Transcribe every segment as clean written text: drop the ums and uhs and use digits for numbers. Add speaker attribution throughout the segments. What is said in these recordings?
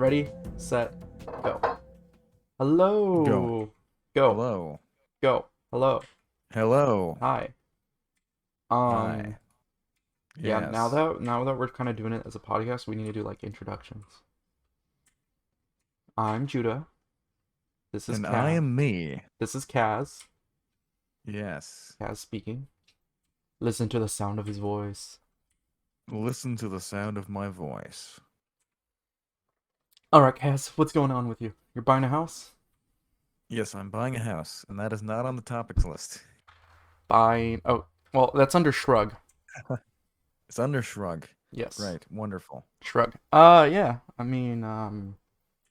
Speaker 1: Ready, set, go.
Speaker 2: Going.
Speaker 1: Hello. Go.
Speaker 2: Hello.
Speaker 1: Go. Hello.
Speaker 2: Hello.
Speaker 1: Hi.
Speaker 2: Hi.
Speaker 1: Yeah, now
Speaker 2: Yes.
Speaker 1: that now that we're kind of doing it as a podcast, we need to do like introductions. I'm Judah. This is
Speaker 2: And I
Speaker 1: Kaz.
Speaker 2: am me.
Speaker 1: This is Kaz.
Speaker 2: Yes.
Speaker 1: Kaz speaking. Listen to the sound of his voice.
Speaker 2: Listen to the sound of my voice.
Speaker 1: All right, Kaz, what's going on with you? You're buying a house?
Speaker 2: Yes, I'm buying a house, and that is not on the topics list.
Speaker 1: Buying. Oh, well, that's under shrug.
Speaker 2: It's under shrug.
Speaker 1: Yes,
Speaker 2: Right. Wonderful.
Speaker 1: shrug. Yeah. I mean,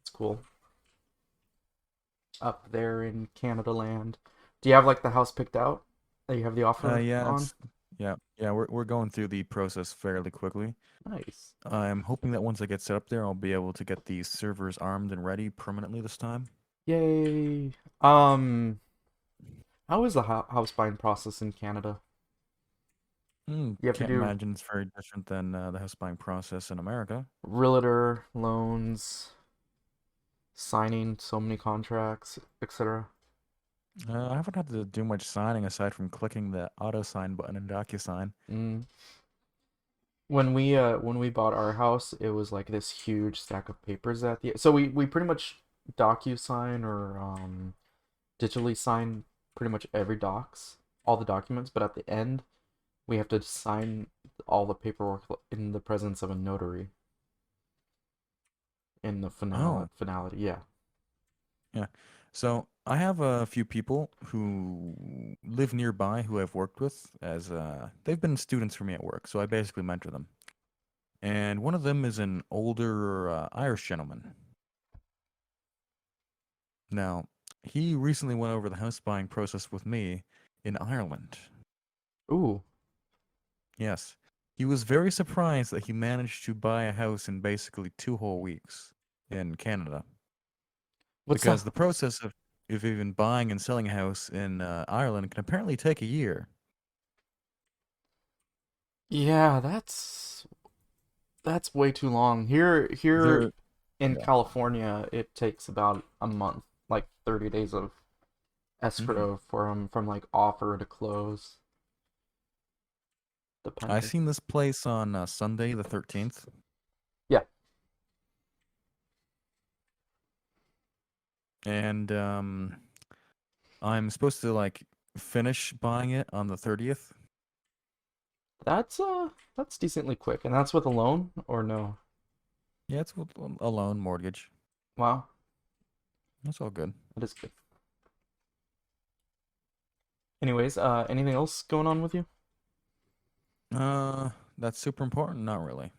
Speaker 1: it's cool. Up there in Canada land. Do you have like the house picked out that you have the offer
Speaker 2: Yeah,
Speaker 1: on?
Speaker 2: we're going through the process fairly quickly.
Speaker 1: Nice.
Speaker 2: I'm hoping that once I get set up there, I'll be able to get these servers armed and ready permanently this time.
Speaker 1: Yay. Um, how is the house buying process in Canada? You have to
Speaker 2: Can't
Speaker 1: do
Speaker 2: imagine it's very different than the house buying process in America.
Speaker 1: realtor loans, signing so many contracts, etc.
Speaker 2: I haven't had to do much signing aside from clicking the auto sign button in DocuSign.
Speaker 1: Mm. When we bought our house, it was like this huge stack of papers at the so we pretty much DocuSign or digitally sign pretty much every docs, all the documents, but at the end we have to sign all the paperwork in the presence of a notary in the
Speaker 2: Oh,
Speaker 1: finality. Yeah.
Speaker 2: yeah. So I have a few people who live nearby who I've worked with as they've been students for me at work, so I basically mentor them. And one of them is an older Irish gentleman. Now, he recently went over the house buying process with me in Ireland.
Speaker 1: Ooh.
Speaker 2: Yes. He was very surprised that he managed to buy a house in basically 2 whole weeks in Canada.
Speaker 1: What's that?
Speaker 2: Because the process of even buying and selling a house in Ireland can apparently take a year.
Speaker 1: Yeah, that's way too long. Here
Speaker 2: There,
Speaker 1: in
Speaker 2: yeah.
Speaker 1: California, it takes about a month, like 30 days of
Speaker 2: hmm
Speaker 1: escrow from like offer to close,
Speaker 2: I
Speaker 1: depending.
Speaker 2: seen this place on Sunday the 13th,
Speaker 1: Yeah,
Speaker 2: and I'm supposed to like finish buying it on the 30th.
Speaker 1: that's decently quick, and that's with a loan or no?
Speaker 2: Yeah, it's with a loan mortgage.
Speaker 1: Wow,
Speaker 2: That's all good.
Speaker 1: that is good. Anyways, anything else going on with you?
Speaker 2: Uh, that's super important. Not really.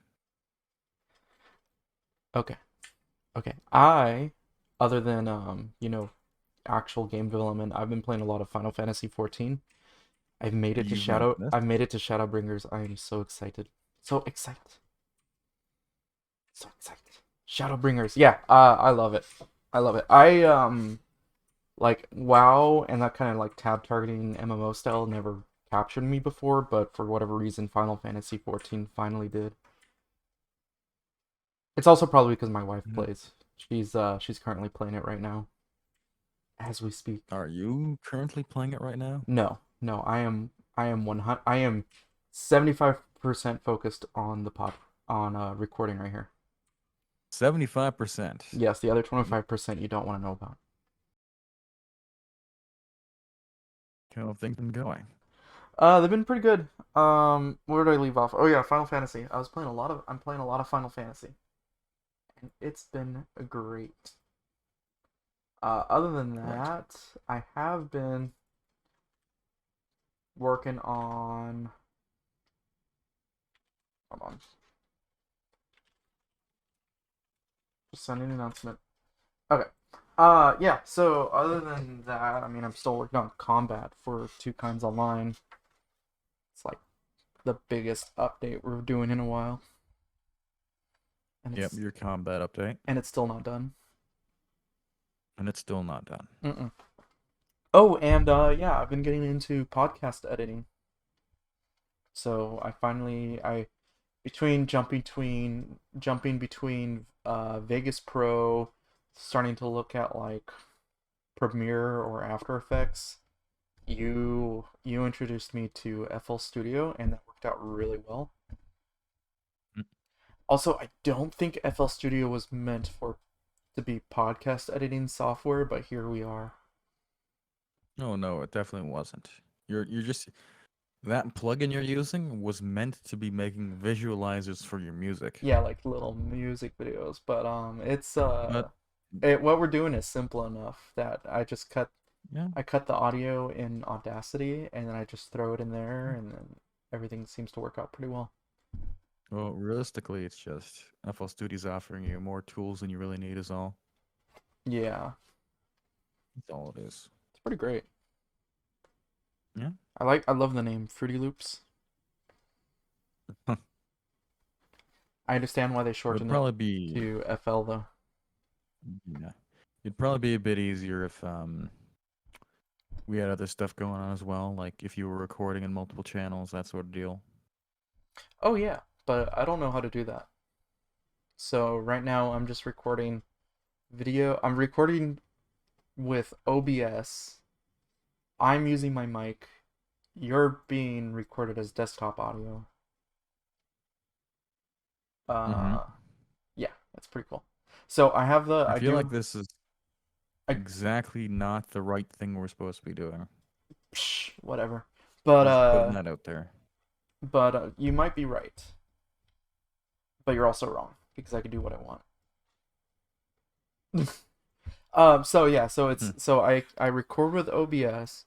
Speaker 1: Okay, okay. Other than actual game development, I've been playing a lot of Final Fantasy 14.
Speaker 2: You've mentioned this.
Speaker 1: I've made it to Shadowbringers. I am so excited. So excited. So excited. Shadowbringers. Yeah, I love it. I love it. I like WoW and that kind of like tab targeting MMO style never captured me before, but for whatever reason Final Fantasy 14 finally did. It's also probably because my wife
Speaker 2: Mhm.
Speaker 1: plays. She's currently playing it right now as we speak.
Speaker 2: Are you currently playing it right now?
Speaker 1: No. No, I am 100 I am 75% focused on the pod on recording right here.
Speaker 2: 75%.
Speaker 1: Yes, the other 25% you don't want to know about.
Speaker 2: How have things been going?
Speaker 1: They've been pretty good. Where did I leave off? Oh yeah, Final Fantasy. I'm playing a lot of Final Fantasy, and it's been great. Other than
Speaker 2: Right.
Speaker 1: that, I have been working on. Hold on, just sending an announcement. Okay. Yeah. So other than that, I mean, I'm still working on combat for Two Kinds Online. It's like the biggest update we're doing in a while, and
Speaker 2: Yep, your combat update.
Speaker 1: it's still not done.
Speaker 2: And it's still not done.
Speaker 1: Mm-mm. Oh, and yeah, I've been getting into podcast editing. So I jumping between Vegas Pro, starting to look at like Premiere or After Effects. You introduced me to FL Studio, and that worked out really well.
Speaker 2: Mm.
Speaker 1: Also, I don't think FL Studio was meant to be podcast editing software, but here we are.
Speaker 2: No, no, it definitely wasn't. You're just that plugin you're using was meant to be making visualizers for your music.
Speaker 1: Yeah, like little music videos, but
Speaker 2: But
Speaker 1: what we're doing is simple enough that
Speaker 2: yeah,
Speaker 1: I cut the audio in Audacity and then I just throw it in there and then everything seems to work out pretty well.
Speaker 2: well, realistically, it's just FL Studio's offering you more tools than you really need is all.
Speaker 1: Yeah,
Speaker 2: That's all it is.
Speaker 1: it's pretty great.
Speaker 2: Yeah.
Speaker 1: I love the name Fruity Loops. I understand why they
Speaker 2: It would
Speaker 1: shortened it
Speaker 2: probably be
Speaker 1: to FL though.
Speaker 2: yeah. It'd probably be a bit easier if we had other stuff going on as well, like if you were recording in multiple channels, that sort of deal.
Speaker 1: Oh yeah, but I don't know how to do that. So right now I'm just recording video. I'm recording with OBS. I'm using my mic. You're being recorded as desktop audio.
Speaker 2: Mm-hmm.
Speaker 1: Uh, yeah, that's pretty cool. So I have the
Speaker 2: I
Speaker 1: I
Speaker 2: feel like
Speaker 1: do
Speaker 2: this is
Speaker 1: I
Speaker 2: exactly not the right thing we're supposed to be doing.
Speaker 1: whatever. But
Speaker 2: Just putting that out there.
Speaker 1: you might be right, but you're also wrong because I can do what I want. So yeah,
Speaker 2: Hmm.
Speaker 1: I record with OBS,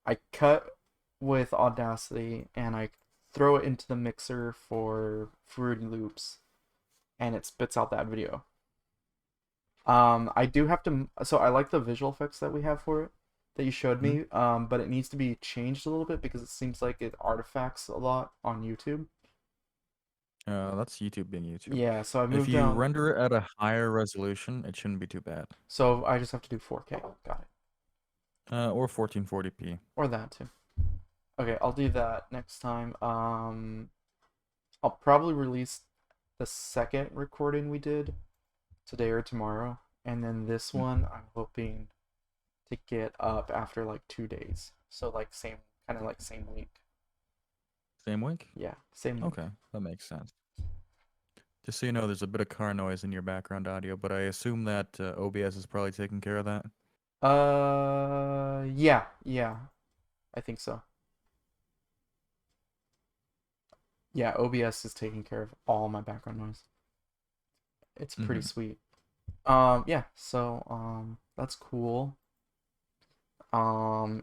Speaker 1: I cut with Audacity, and I throw it into the mixer for Fruity Loops, and it spits out that video. I do have to. So I like the visual effects that we have for it that you showed
Speaker 2: Hmm.
Speaker 1: me. But it needs to be changed a little bit because it seems like it artifacts a lot on YouTube.
Speaker 2: That's YouTube being YouTube.
Speaker 1: Yeah, so I
Speaker 2: If
Speaker 1: moved
Speaker 2: you
Speaker 1: down.
Speaker 2: render it at a higher resolution, it shouldn't be too bad.
Speaker 1: So I just have to do 4K. Got it.
Speaker 2: Or 1440p.
Speaker 1: Or that too. Okay, I'll do that next time. I'll probably release the second recording we did today or tomorrow, and then this
Speaker 2: Mm.
Speaker 1: one I'm hoping to get up after like 2 days. So like kind of like same week.
Speaker 2: Same week?
Speaker 1: Yeah, same week.
Speaker 2: Okay, that makes sense. Just so you know, there's a bit of car noise in your background audio, but I assume that OBS is probably taking care of that.
Speaker 1: Yeah, yeah, I think so. Yeah, OBS is taking care of all my background noise. It's pretty
Speaker 2: Mm-hmm.
Speaker 1: sweet. Yeah, so that's cool.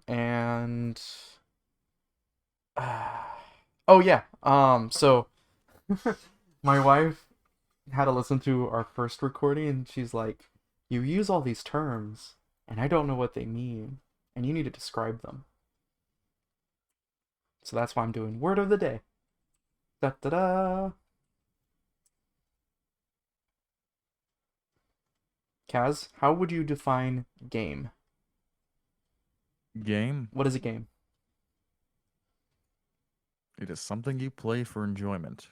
Speaker 1: And oh yeah. So my wife had to listen to our first recording and she's like, "You use all these terms and I don't know what they mean, and you need to describe them." So that's why I'm doing word of the day. Da da da. Kaz, how would you define game?
Speaker 2: Game,
Speaker 1: What is a game?
Speaker 2: it is something you play for enjoyment.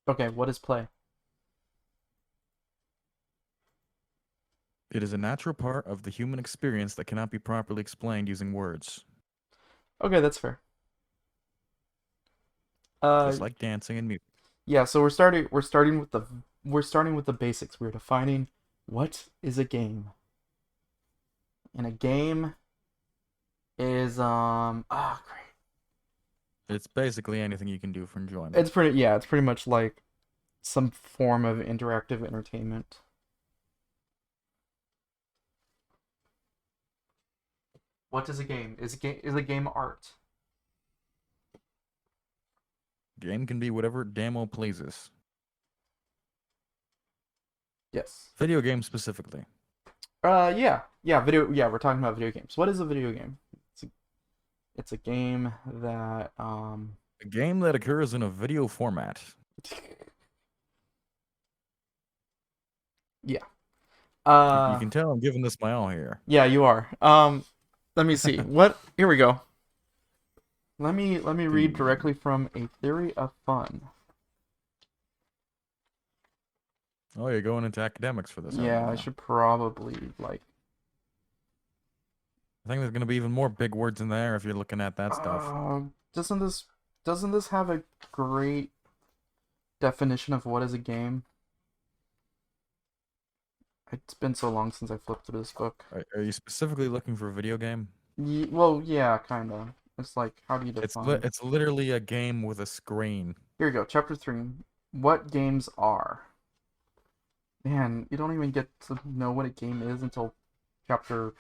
Speaker 1: Okay, what is play?
Speaker 2: It is a natural part of the human experience that cannot be properly explained using words,
Speaker 1: Okay, that's fair. Uh,
Speaker 2: just like dancing and music.
Speaker 1: yeah, so we're starting with the basics. We're defining what is a game. And a game is great.
Speaker 2: It's basically anything you can do for enjoyment.
Speaker 1: It's pretty much like some form of interactive entertainment. What is a game? Is a game art?
Speaker 2: Game can be whatever damn well pleases.
Speaker 1: Yes.
Speaker 2: Video games specifically.
Speaker 1: Yeah, we're talking about video games. What is a video game? It's a, it's a game that
Speaker 2: A game that occurs in a video format.
Speaker 1: yeah.
Speaker 2: You can tell I'm giving this my all here.
Speaker 1: Yeah, you are. Let me see. What? Here we go. Let me read
Speaker 2: The
Speaker 1: directly from A Theory of Fun.
Speaker 2: Oh, you're going into academics for this, are you
Speaker 1: Yeah, I
Speaker 2: now?
Speaker 1: should probably like.
Speaker 2: I think there's gonna be even more big words in there if you're looking at that stuff.
Speaker 1: Doesn't this have a great definition of what is a game? It's been so long since I flipped through this book.
Speaker 2: Are you specifically looking for a video game?
Speaker 1: Well, yeah, kinda. It's like, how do you define?
Speaker 2: It's literally a game with a screen.
Speaker 1: Here we go, chapter 3. What games are? Man, you don't even get to know what a game is until chapter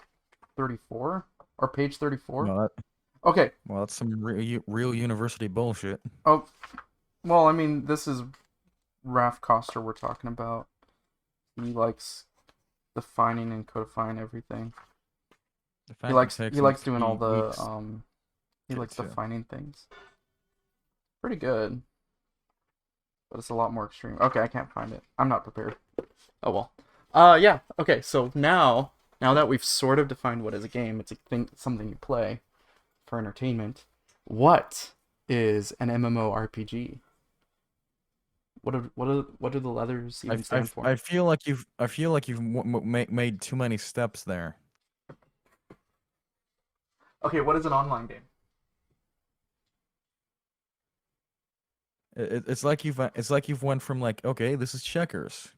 Speaker 1: 34? Or page 34?
Speaker 2: Well,
Speaker 1: Okay.
Speaker 2: that's some real university bullshit.
Speaker 1: Oh, well, I mean, this is Raf Koster we're talking about. He likes defining and codifying everything.
Speaker 2: The
Speaker 1: He
Speaker 2: fact it
Speaker 1: likes he
Speaker 2: takes him
Speaker 1: likes doing all
Speaker 2: 3
Speaker 1: the
Speaker 2: weeks
Speaker 1: he likes
Speaker 2: to
Speaker 1: defining things. Pretty good, but it's a lot more extreme. Okay, I can't find it. I'm not prepared. Oh well. Yeah. Okay, so now that we've sort of defined what is a game, it's a thing, something you play for entertainment. What is an MMORPG? What do the letters even stand for?
Speaker 2: I feel like you've made too many steps there.
Speaker 1: Okay, what is an online game?
Speaker 2: It's like you've went from like, okay, this is checkers.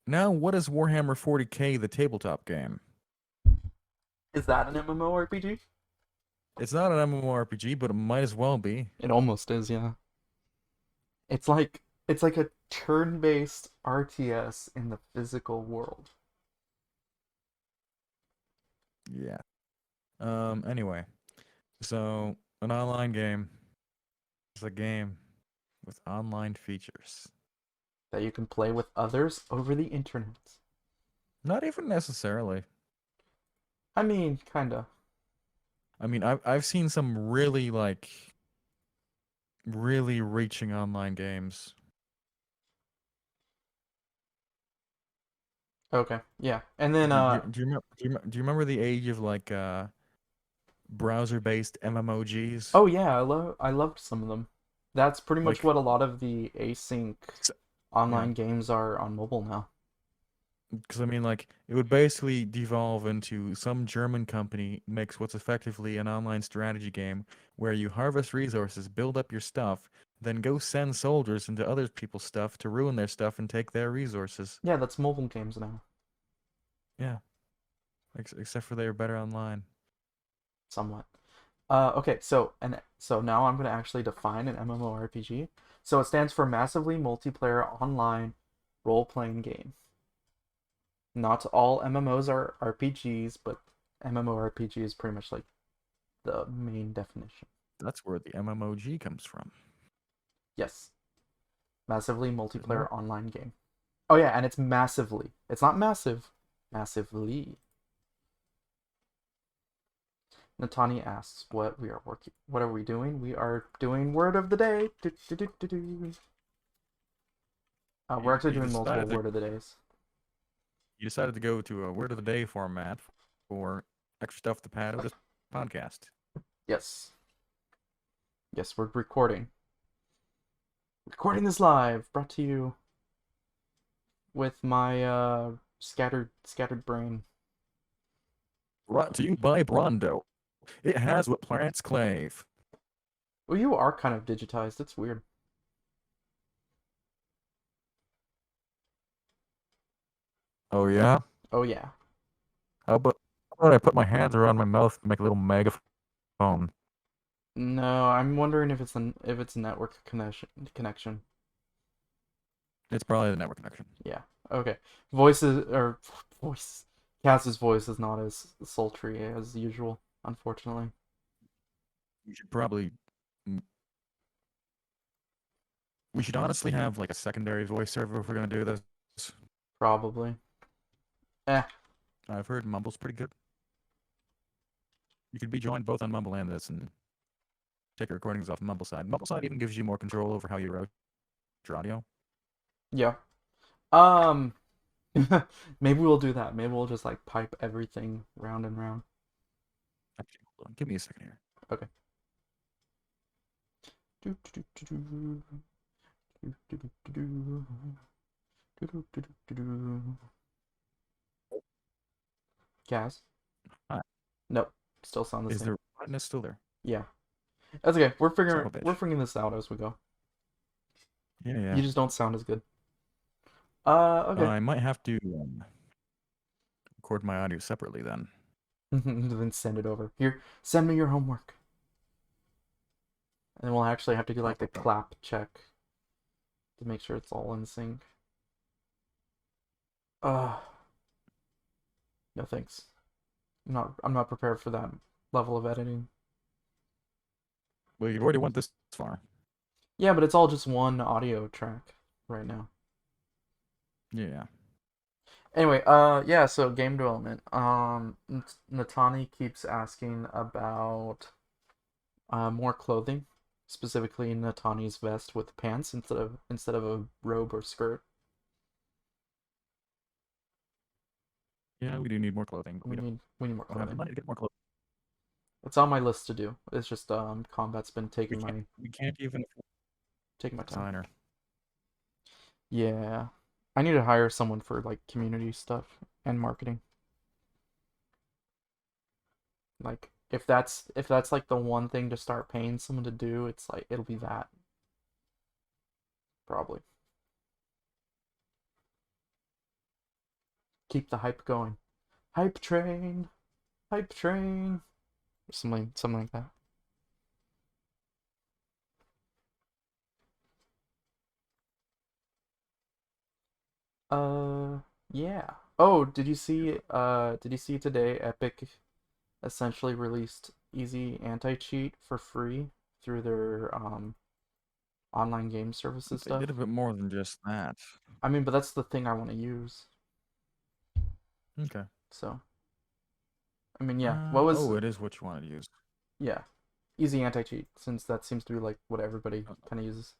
Speaker 2: Now what is Warhammer 40K, the tabletop game?
Speaker 1: Is that an MMORPG?
Speaker 2: It's not an MMORPG, but it might as well be.
Speaker 1: It almost is, yeah. It's like a turn-based RTS in the physical world.
Speaker 2: Yeah. Anyway, so an online game is a game with online features.
Speaker 1: That you can play with others over the internet.
Speaker 2: Not even necessarily.
Speaker 1: I mean, kinda.
Speaker 2: I mean, I've seen some really really reaching online games.
Speaker 1: Okay, yeah. And then
Speaker 2: Do you remember the age of like browser-based MMOGs?
Speaker 1: oh yeah, I loved some of them. That's pretty much
Speaker 2: Like,
Speaker 1: what a lot of the async
Speaker 2: s- yeah,
Speaker 1: online games are on mobile now.
Speaker 2: because I mean, like, it would basically devolve into some German company makes what's effectively an online strategy game where you harvest resources, build up your stuff, then go send soldiers into other people's stuff to ruin their stuff and take their resources.
Speaker 1: Yeah, that's mobile games now,
Speaker 2: Yeah, except for they were better online.
Speaker 1: somewhat. Okay, so now I'm gonna actually define an MMORPG. So it stands for Massively Multiplayer Online Role-Playing Game. Not all MMOs are RPGs, but MMORPG is pretty much like the main definition.
Speaker 2: That's where the MMOG comes from.
Speaker 1: Yes, massively
Speaker 2: There's
Speaker 1: multiplayer
Speaker 2: no
Speaker 1: online game. Oh yeah, and it's massively. It's not massive, massively. Natani asks what we are working. What are we doing? We are doing word of the day. Do, do, do, do, do. We're actually
Speaker 2: you
Speaker 1: doing multiple
Speaker 2: decided to
Speaker 1: word of the days.
Speaker 2: go to a word of the day format for extra stuff to pad with this podcast.
Speaker 1: Yes, yes, we're recording. Recording this live, brought to you with my scattered brain.
Speaker 2: Brought to you by Brondo. It has what plants crave.
Speaker 1: Well, you are kind of digitized. It's weird.
Speaker 2: Oh yeah?
Speaker 1: Oh yeah.
Speaker 2: How about I put my hands around my mouth to make a little megaphone?
Speaker 1: No, I'm wondering if it's a network connection.
Speaker 2: It's probably the network connection.
Speaker 1: Yeah. Okay. Voices or voice. Cass's voice is not as sultry as usual, unfortunately.
Speaker 2: We should probably mm, we should honestly have like a secondary voice server if we're gonna do this.
Speaker 1: Probably. Eh.
Speaker 2: I've heard Mumble's pretty good. You could be joined both on Mumble and this and take your recordings off Mumble side. Mumble side even gives you more control over how you route your audio.
Speaker 1: Yeah. Um. Maybe we'll do that. Maybe we'll just like pipe everything round and round.
Speaker 2: Actually, hold on. Give me a second here.
Speaker 1: Okay. Do, do, do, do, do. Do, do, do, do, do. Do, do, do, do, do. Gas?
Speaker 2: Hi.
Speaker 1: Nope. Still sound the
Speaker 2: Is
Speaker 1: same.
Speaker 2: the redness still there?
Speaker 1: Yeah. That's okay.
Speaker 2: Son of a
Speaker 1: We're
Speaker 2: bitch.
Speaker 1: figuring this out as we go.
Speaker 2: Yeah, yeah.
Speaker 1: You just don't sound as good. Okay.
Speaker 2: I might have to record my audio separately then.
Speaker 1: Then send it over. Here, send me your homework. And we'll actually have to do like the clap check to make sure it's all in sync. Uh, no thanks. I'm not prepared for that level of editing.
Speaker 2: Well, you've already went this far.
Speaker 1: Yeah, but it's all just one audio track right now.
Speaker 2: Yeah.
Speaker 1: Anyway, yeah, so game development. Natani keeps asking about more clothing, specifically Natani's vest with pants instead of a robe or skirt.
Speaker 2: Yeah, we do need more clothing, but
Speaker 1: We need more
Speaker 2: don't have the
Speaker 1: clothing.
Speaker 2: money to get more clothing.
Speaker 1: It's on my list to do. It's just combat's been
Speaker 2: We can't even afford
Speaker 1: taking my
Speaker 2: a
Speaker 1: time.
Speaker 2: designer.
Speaker 1: Yeah. I need to hire someone for like community stuff and marketing. Like if that's like the one thing to start paying someone to do, it's like it'll be that probably. Keep the hype going. Hype train, hype train, or something like that. Yeah. Oh, did you see today Epic essentially released easy anti-cheat for free through their online game services
Speaker 2: They did a
Speaker 1: stuff?
Speaker 2: bit more than just that.
Speaker 1: I mean, but that's the thing I want to use.
Speaker 2: Okay.
Speaker 1: So, I mean, yeah. What was
Speaker 2: Oh, it is what you want to use.
Speaker 1: yeah, easy anti-cheat since that seems to be like what everybody
Speaker 2: Uh,
Speaker 1: kind of uses.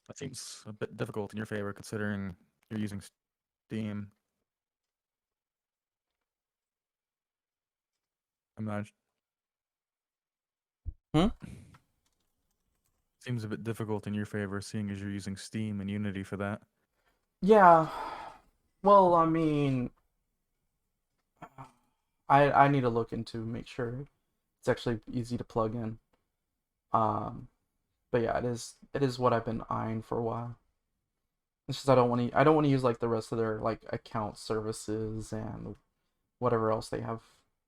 Speaker 2: That seems a bit difficult in your favor considering you're using Steam. I'm not.
Speaker 1: Hmm?
Speaker 2: Seems a bit difficult in your favor seeing as you're using Steam and Unity for that.
Speaker 1: Yeah. Well, I mean, I need to look into make sure it's actually easy to plug in. Um, but yeah, it is what I've been eyeing for a while. It's just I don't want to use like the rest of their like account services and whatever else they have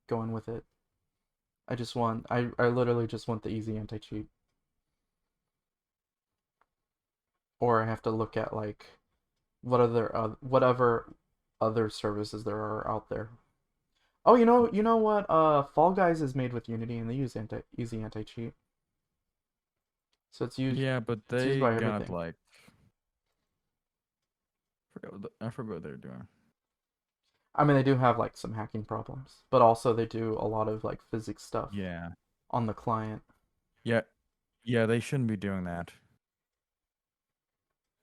Speaker 1: going with it. I literally just want the easy anti-cheat. Or I have to look at like whatever other services there are out there. Oh, you know what? Fall Guys is made with Unity and they use easy anti-cheat. So
Speaker 2: Yeah, but
Speaker 1: it's used
Speaker 2: they
Speaker 1: by
Speaker 2: got
Speaker 1: everything.
Speaker 2: like I forgot what they're doing.
Speaker 1: I mean, they do have like some hacking problems, but also they do a lot of like physics stuff
Speaker 2: Yeah.
Speaker 1: on the client.
Speaker 2: Yeah. Yeah, they shouldn't be doing that.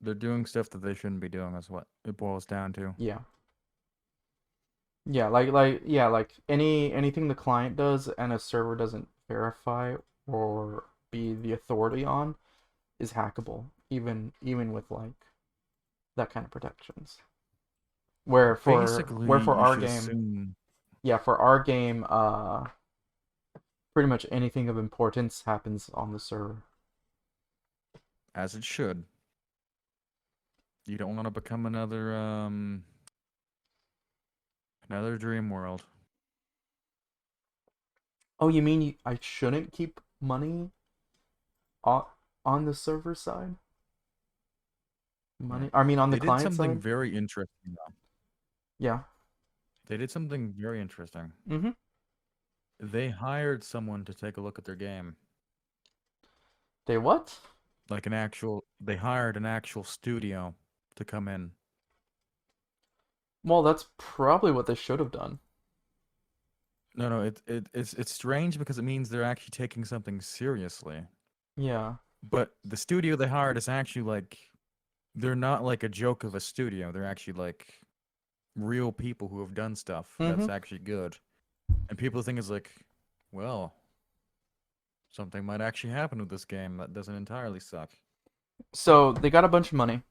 Speaker 2: They're doing stuff that they shouldn't be doing is what it boils down to.
Speaker 1: Yeah. Yeah, like anything the client does and a server doesn't verify or be the authority on is hackable, even with like that kind of protections.
Speaker 2: Basically,
Speaker 1: Where for
Speaker 2: you
Speaker 1: our
Speaker 2: should
Speaker 1: game,
Speaker 2: assume
Speaker 1: yeah, for our game, pretty much anything of importance happens on the server.
Speaker 2: as it should. You don't want to become another dream world.
Speaker 1: Oh, you mean I shouldn't keep money on the server side?
Speaker 2: Yeah.
Speaker 1: Money? I mean on the
Speaker 2: They did
Speaker 1: client
Speaker 2: something
Speaker 1: side?
Speaker 2: very interesting though.
Speaker 1: Yeah.
Speaker 2: They did something very interesting.
Speaker 1: Mm-hmm.
Speaker 2: They hired someone to take a look at their game.
Speaker 1: They what?
Speaker 2: They hired an actual studio to come in.
Speaker 1: Well, that's probably what they should have done.
Speaker 2: No, no, it's strange because it means they're actually taking something seriously.
Speaker 1: Yeah.
Speaker 2: But the studio they hired is actually like they're not like a joke of a studio. They're actually like real people who have done stuff
Speaker 1: Mm-hmm.
Speaker 2: that's actually good. And people think it's like, well, Something might actually happen with this game that doesn't entirely suck.
Speaker 1: So they got a bunch of money.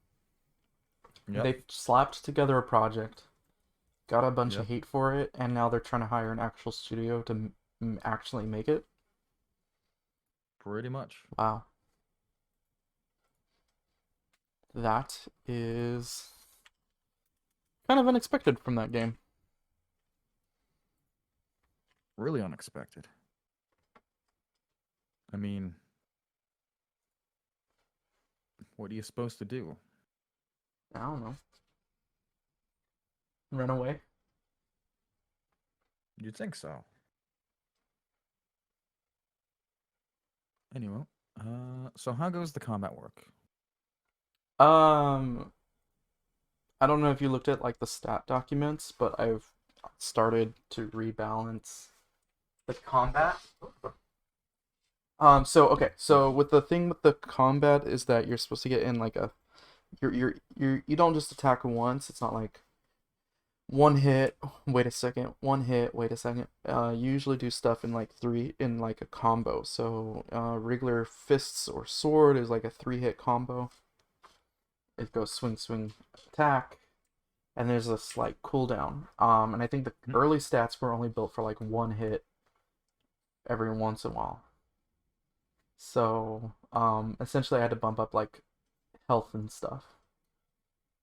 Speaker 2: Yep.
Speaker 1: They slapped together a project, got a bunch of
Speaker 2: Yep.
Speaker 1: hate for it, and now they're trying to hire an actual studio to actually make it.
Speaker 2: Pretty much.
Speaker 1: Wow, that is kind of unexpected from that game.
Speaker 2: Really unexpected. I mean, what are you supposed to do?
Speaker 1: I don't know. Run away.
Speaker 2: You'd think so. Anyway, so how goes the combat work?
Speaker 1: Um, I don't know if you looked at like the stat documents, but I've started to rebalance the combat. So okay, so with the thing with the combat is that you're supposed to get in like a you don't just attack once. It's not like one hit, wait a second, one hit, wait a second. You usually do stuff in like three in like a combo. So regular fists or sword is like a 3-hit combo. It goes swing, swing, attack, and there's a slight cooldown. And I think the
Speaker 2: Mhm.
Speaker 1: early stats were only built for like one hit every once in a while. So essentially I had to bump up like health and stuff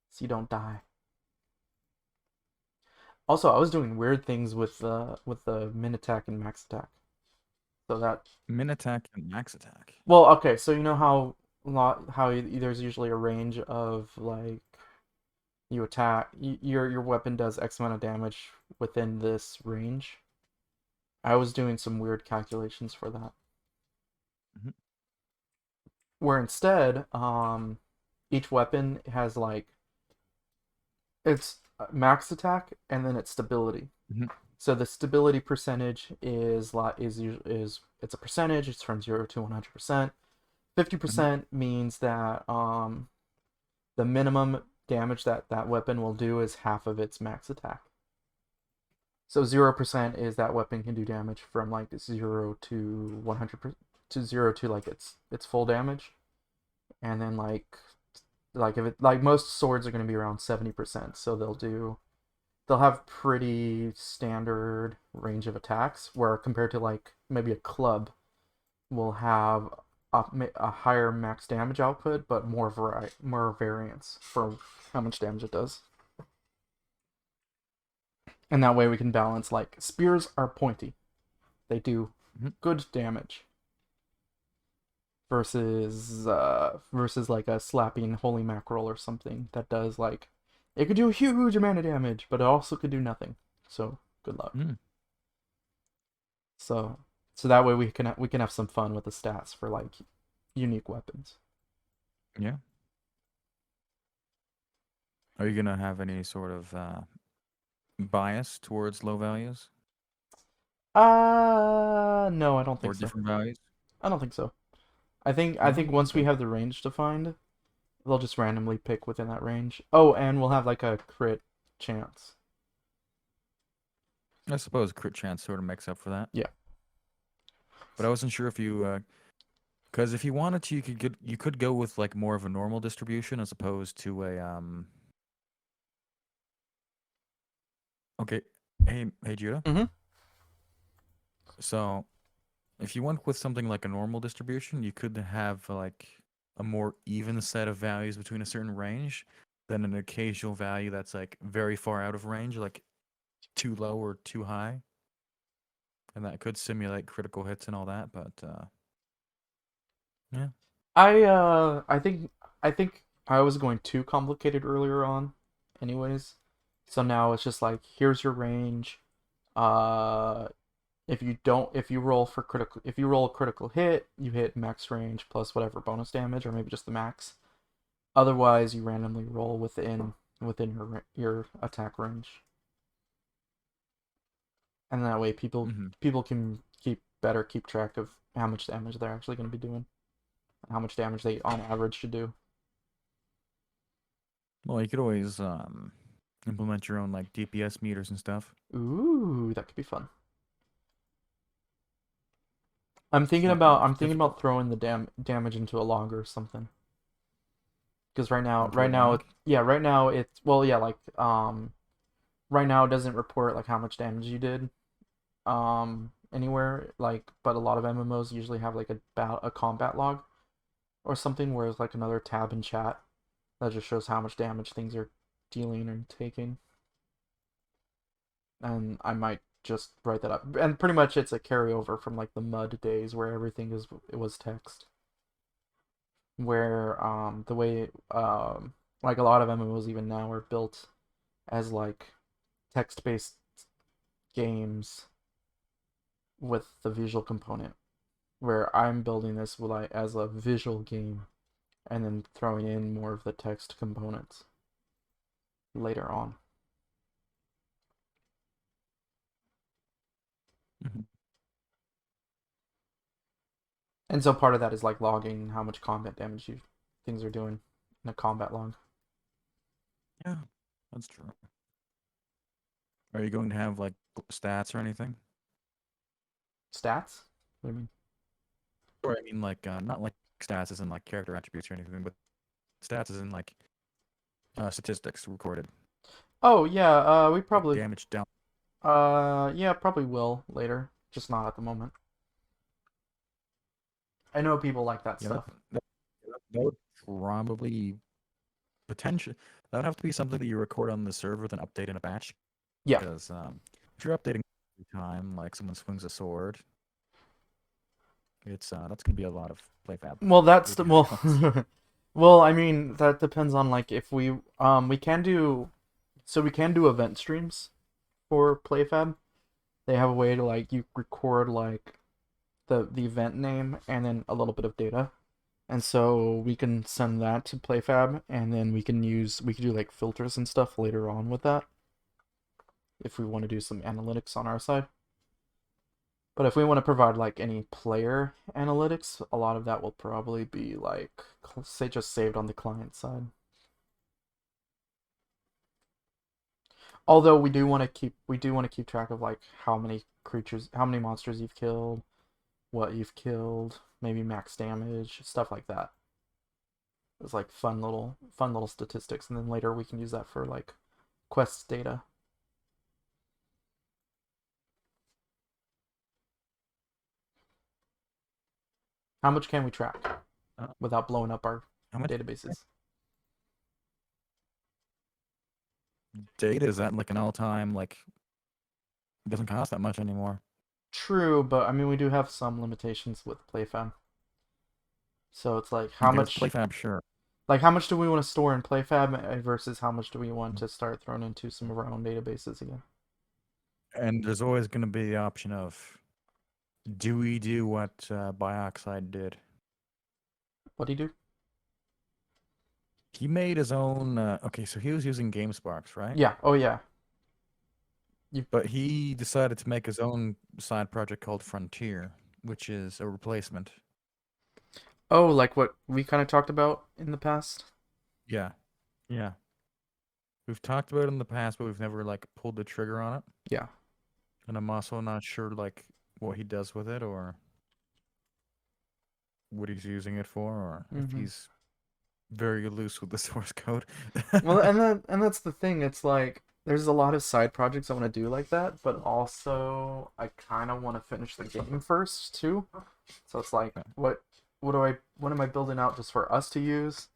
Speaker 1: so you don't die. Also, I was doing weird things with the min attack and max attack. So that
Speaker 2: Min attack and max attack.
Speaker 1: well, okay, so you know how there's usually a range of like you attack your weapon does X amount of damage within this range. I was doing some weird calculations for that.
Speaker 2: Mhm.
Speaker 1: Where instead, each weapon has like its max attack and then its stability.
Speaker 2: Mhm.
Speaker 1: So the stability percentage is it's a percentage. It's from 0 to 100%.
Speaker 2: Mhm.
Speaker 1: 50% means that the minimum damage that that weapon will do is half of its max attack. So 0% is that weapon can do damage from like 0 to 100 to 0 to like its full damage, and then like if it like most swords are going to be around 70%, so they'll have pretty standard range of attacks where compared to like maybe a club will have a higher max damage output but more variance for how much damage it does, and that way we can balance. Like spears are pointy, they do
Speaker 2: Mhm.
Speaker 1: good damage versus like a slapping holy mackerel or something that does like it could do a huge amount of damage but it also could do nothing, so good luck.
Speaker 2: Mm.
Speaker 1: So that way we can have some fun with the stats for like unique weapons.
Speaker 2: Yeah. Are you gonna have any sort of bias towards low values
Speaker 1: No, I don't
Speaker 2: or
Speaker 1: think so.
Speaker 2: different values?
Speaker 1: I don't think so. I think
Speaker 2: No.
Speaker 1: once we
Speaker 2: Okay.
Speaker 1: have the range defined, they'll just randomly pick within that range. Oh, and we'll have like a crit chance.
Speaker 2: I suppose crit chance sort of makes up for that.
Speaker 1: Yeah.
Speaker 2: But I wasn't sure if you, because if you wanted to, you could go with like more of a normal distribution as opposed to a Okay. Hey, Judah.
Speaker 1: Mm-hmm.
Speaker 2: So if you went with something like a normal distribution, you could have like a more even set of values between a certain range than an occasional value that's like very far out of range, like too low or too high. And that could simulate critical hits and all that, but yeah.
Speaker 1: I think I was going too complicated earlier on, anyways. So now it's just like here's your range. Uh, if you roll a critical hit, you hit max range plus whatever bonus damage or maybe just the max. Otherwise, you randomly roll within your attack range, and that way
Speaker 2: Hmm.
Speaker 1: people can keep track of how much damage they're actually going to be doing, and how much damage they on average should do.
Speaker 2: Well, you could always implement your own like DPS meters and stuff.
Speaker 1: Ooh, that could be fun.
Speaker 2: It's not that
Speaker 1: I'm
Speaker 2: much
Speaker 1: thinking about
Speaker 2: difficult.
Speaker 1: throwing the damage into a log or something. Because
Speaker 2: Into a log.
Speaker 1: right now it's well, yeah, like right now it doesn't report like how much damage you did anywhere like, but a lot of MMOs usually have like a combat log or something where it's like another tab in chat that just shows how much damage things are dealing and taking. And I might just write that up. And pretty much it's a carryover from like the mud days where everything is it was text. Where the way like a lot of MMOs even now are built as like text-based games with the visual component. Where I'm building this like as a visual game and then throwing in more of the text components later on.
Speaker 2: Mhm.
Speaker 1: And so part of that is like logging how much combat damage you things are doing in a combat log.
Speaker 2: Yeah, that's true. Are you going to have like stats or anything?
Speaker 1: Stats? What do you mean?
Speaker 2: Or I mean, like not like stats as in like character attributes or anything, but stats as in like statistics recorded,
Speaker 1: Oh yeah, we
Speaker 2: like
Speaker 1: probably
Speaker 2: damage down.
Speaker 1: yeah, probably will later, just not at the moment. I know people like that
Speaker 2: Yeah,
Speaker 1: stuff.
Speaker 2: that would probably potential. That would have to be something that you record on the server, then update in a batch.
Speaker 1: Yeah.
Speaker 2: Because if you're updating every time, like someone swings a sword, it's that's gonna be a lot of playfab
Speaker 1: Well, that's the
Speaker 2: API
Speaker 1: well
Speaker 2: calls.
Speaker 1: well, I mean, that depends on like if we can do we can do event streams for PlayFab. They have a way to like you record like the event name and then a little bit of data. And so we can send that to PlayFab and then we can do like filters and stuff later on with that if we want to do some analytics on our side. But if we want to provide like any player analytics, a lot of that will probably be like say just saved on the client side. Although we do want to keep track of like how many monsters you've killed, what you've killed, maybe max damage, stuff like that. It's like fun little statistics, and then later we can use that for like quest data. How much can we track
Speaker 2: Uh,
Speaker 1: without blowing up our
Speaker 2: how much
Speaker 1: databases?
Speaker 2: data is that like an all-time like it doesn't cost that much anymore?
Speaker 1: True, but I mean we do have some limitations with PlayFab. So it's
Speaker 2: Okay, with playfab, sure.
Speaker 1: how much do we want to store in PlayFab versus how much do we want to start throwing into some of our own databases again?
Speaker 2: And there's always going to be the option of do we do what Bioxide did?
Speaker 1: What do you do?
Speaker 2: He made his own. Okay, so he was using GameSparks, right?
Speaker 1: Yeah. Oh yeah. You.
Speaker 2: But he decided to make his own side project called Frontier, which is a replacement.
Speaker 1: Oh, like what we kind of talked about in the past.
Speaker 2: Yeah, yeah. We've talked about it in the past, but we've never like pulled the trigger on it.
Speaker 1: Yeah.
Speaker 2: And I'm also not sure like what he does with it or what he's using it for, or if
Speaker 1: Mm-hmm.
Speaker 2: he's very loose with the source code.
Speaker 1: Well, and that's the thing. It's like there's a lot of side projects I want to do like that, but also I kind of want to finish the game first too. So it's like, what am I building out just for us to use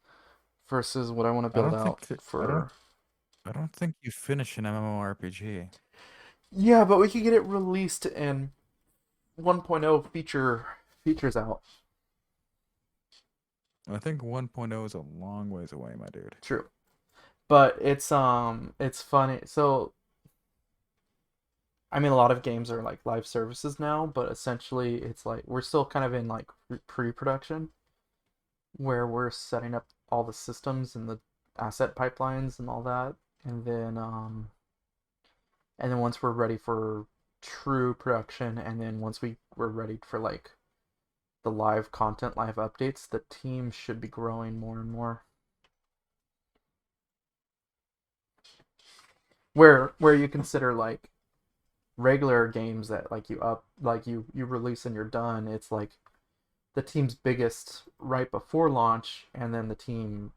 Speaker 1: versus what I want to
Speaker 2: I
Speaker 1: build
Speaker 2: don't think
Speaker 1: out
Speaker 2: that,
Speaker 1: for.
Speaker 2: I don't think you finish an MMORPG.
Speaker 1: Yeah, but we could get it released in 1.0 features out.
Speaker 2: I think 1.0 is a long ways away, my dude.
Speaker 1: True. But it's funny. So I mean, a lot of games are like live services now, but essentially it's like we're still kind of in like pre-production where we're setting up all the systems and the asset pipelines and all that, and then once we're ready for true production, and then once we're ready for like the live content, live updates, the team should be growing more and more. Where you consider like regular games that like you release and you're done, it's like the team's biggest right before launch, and then the team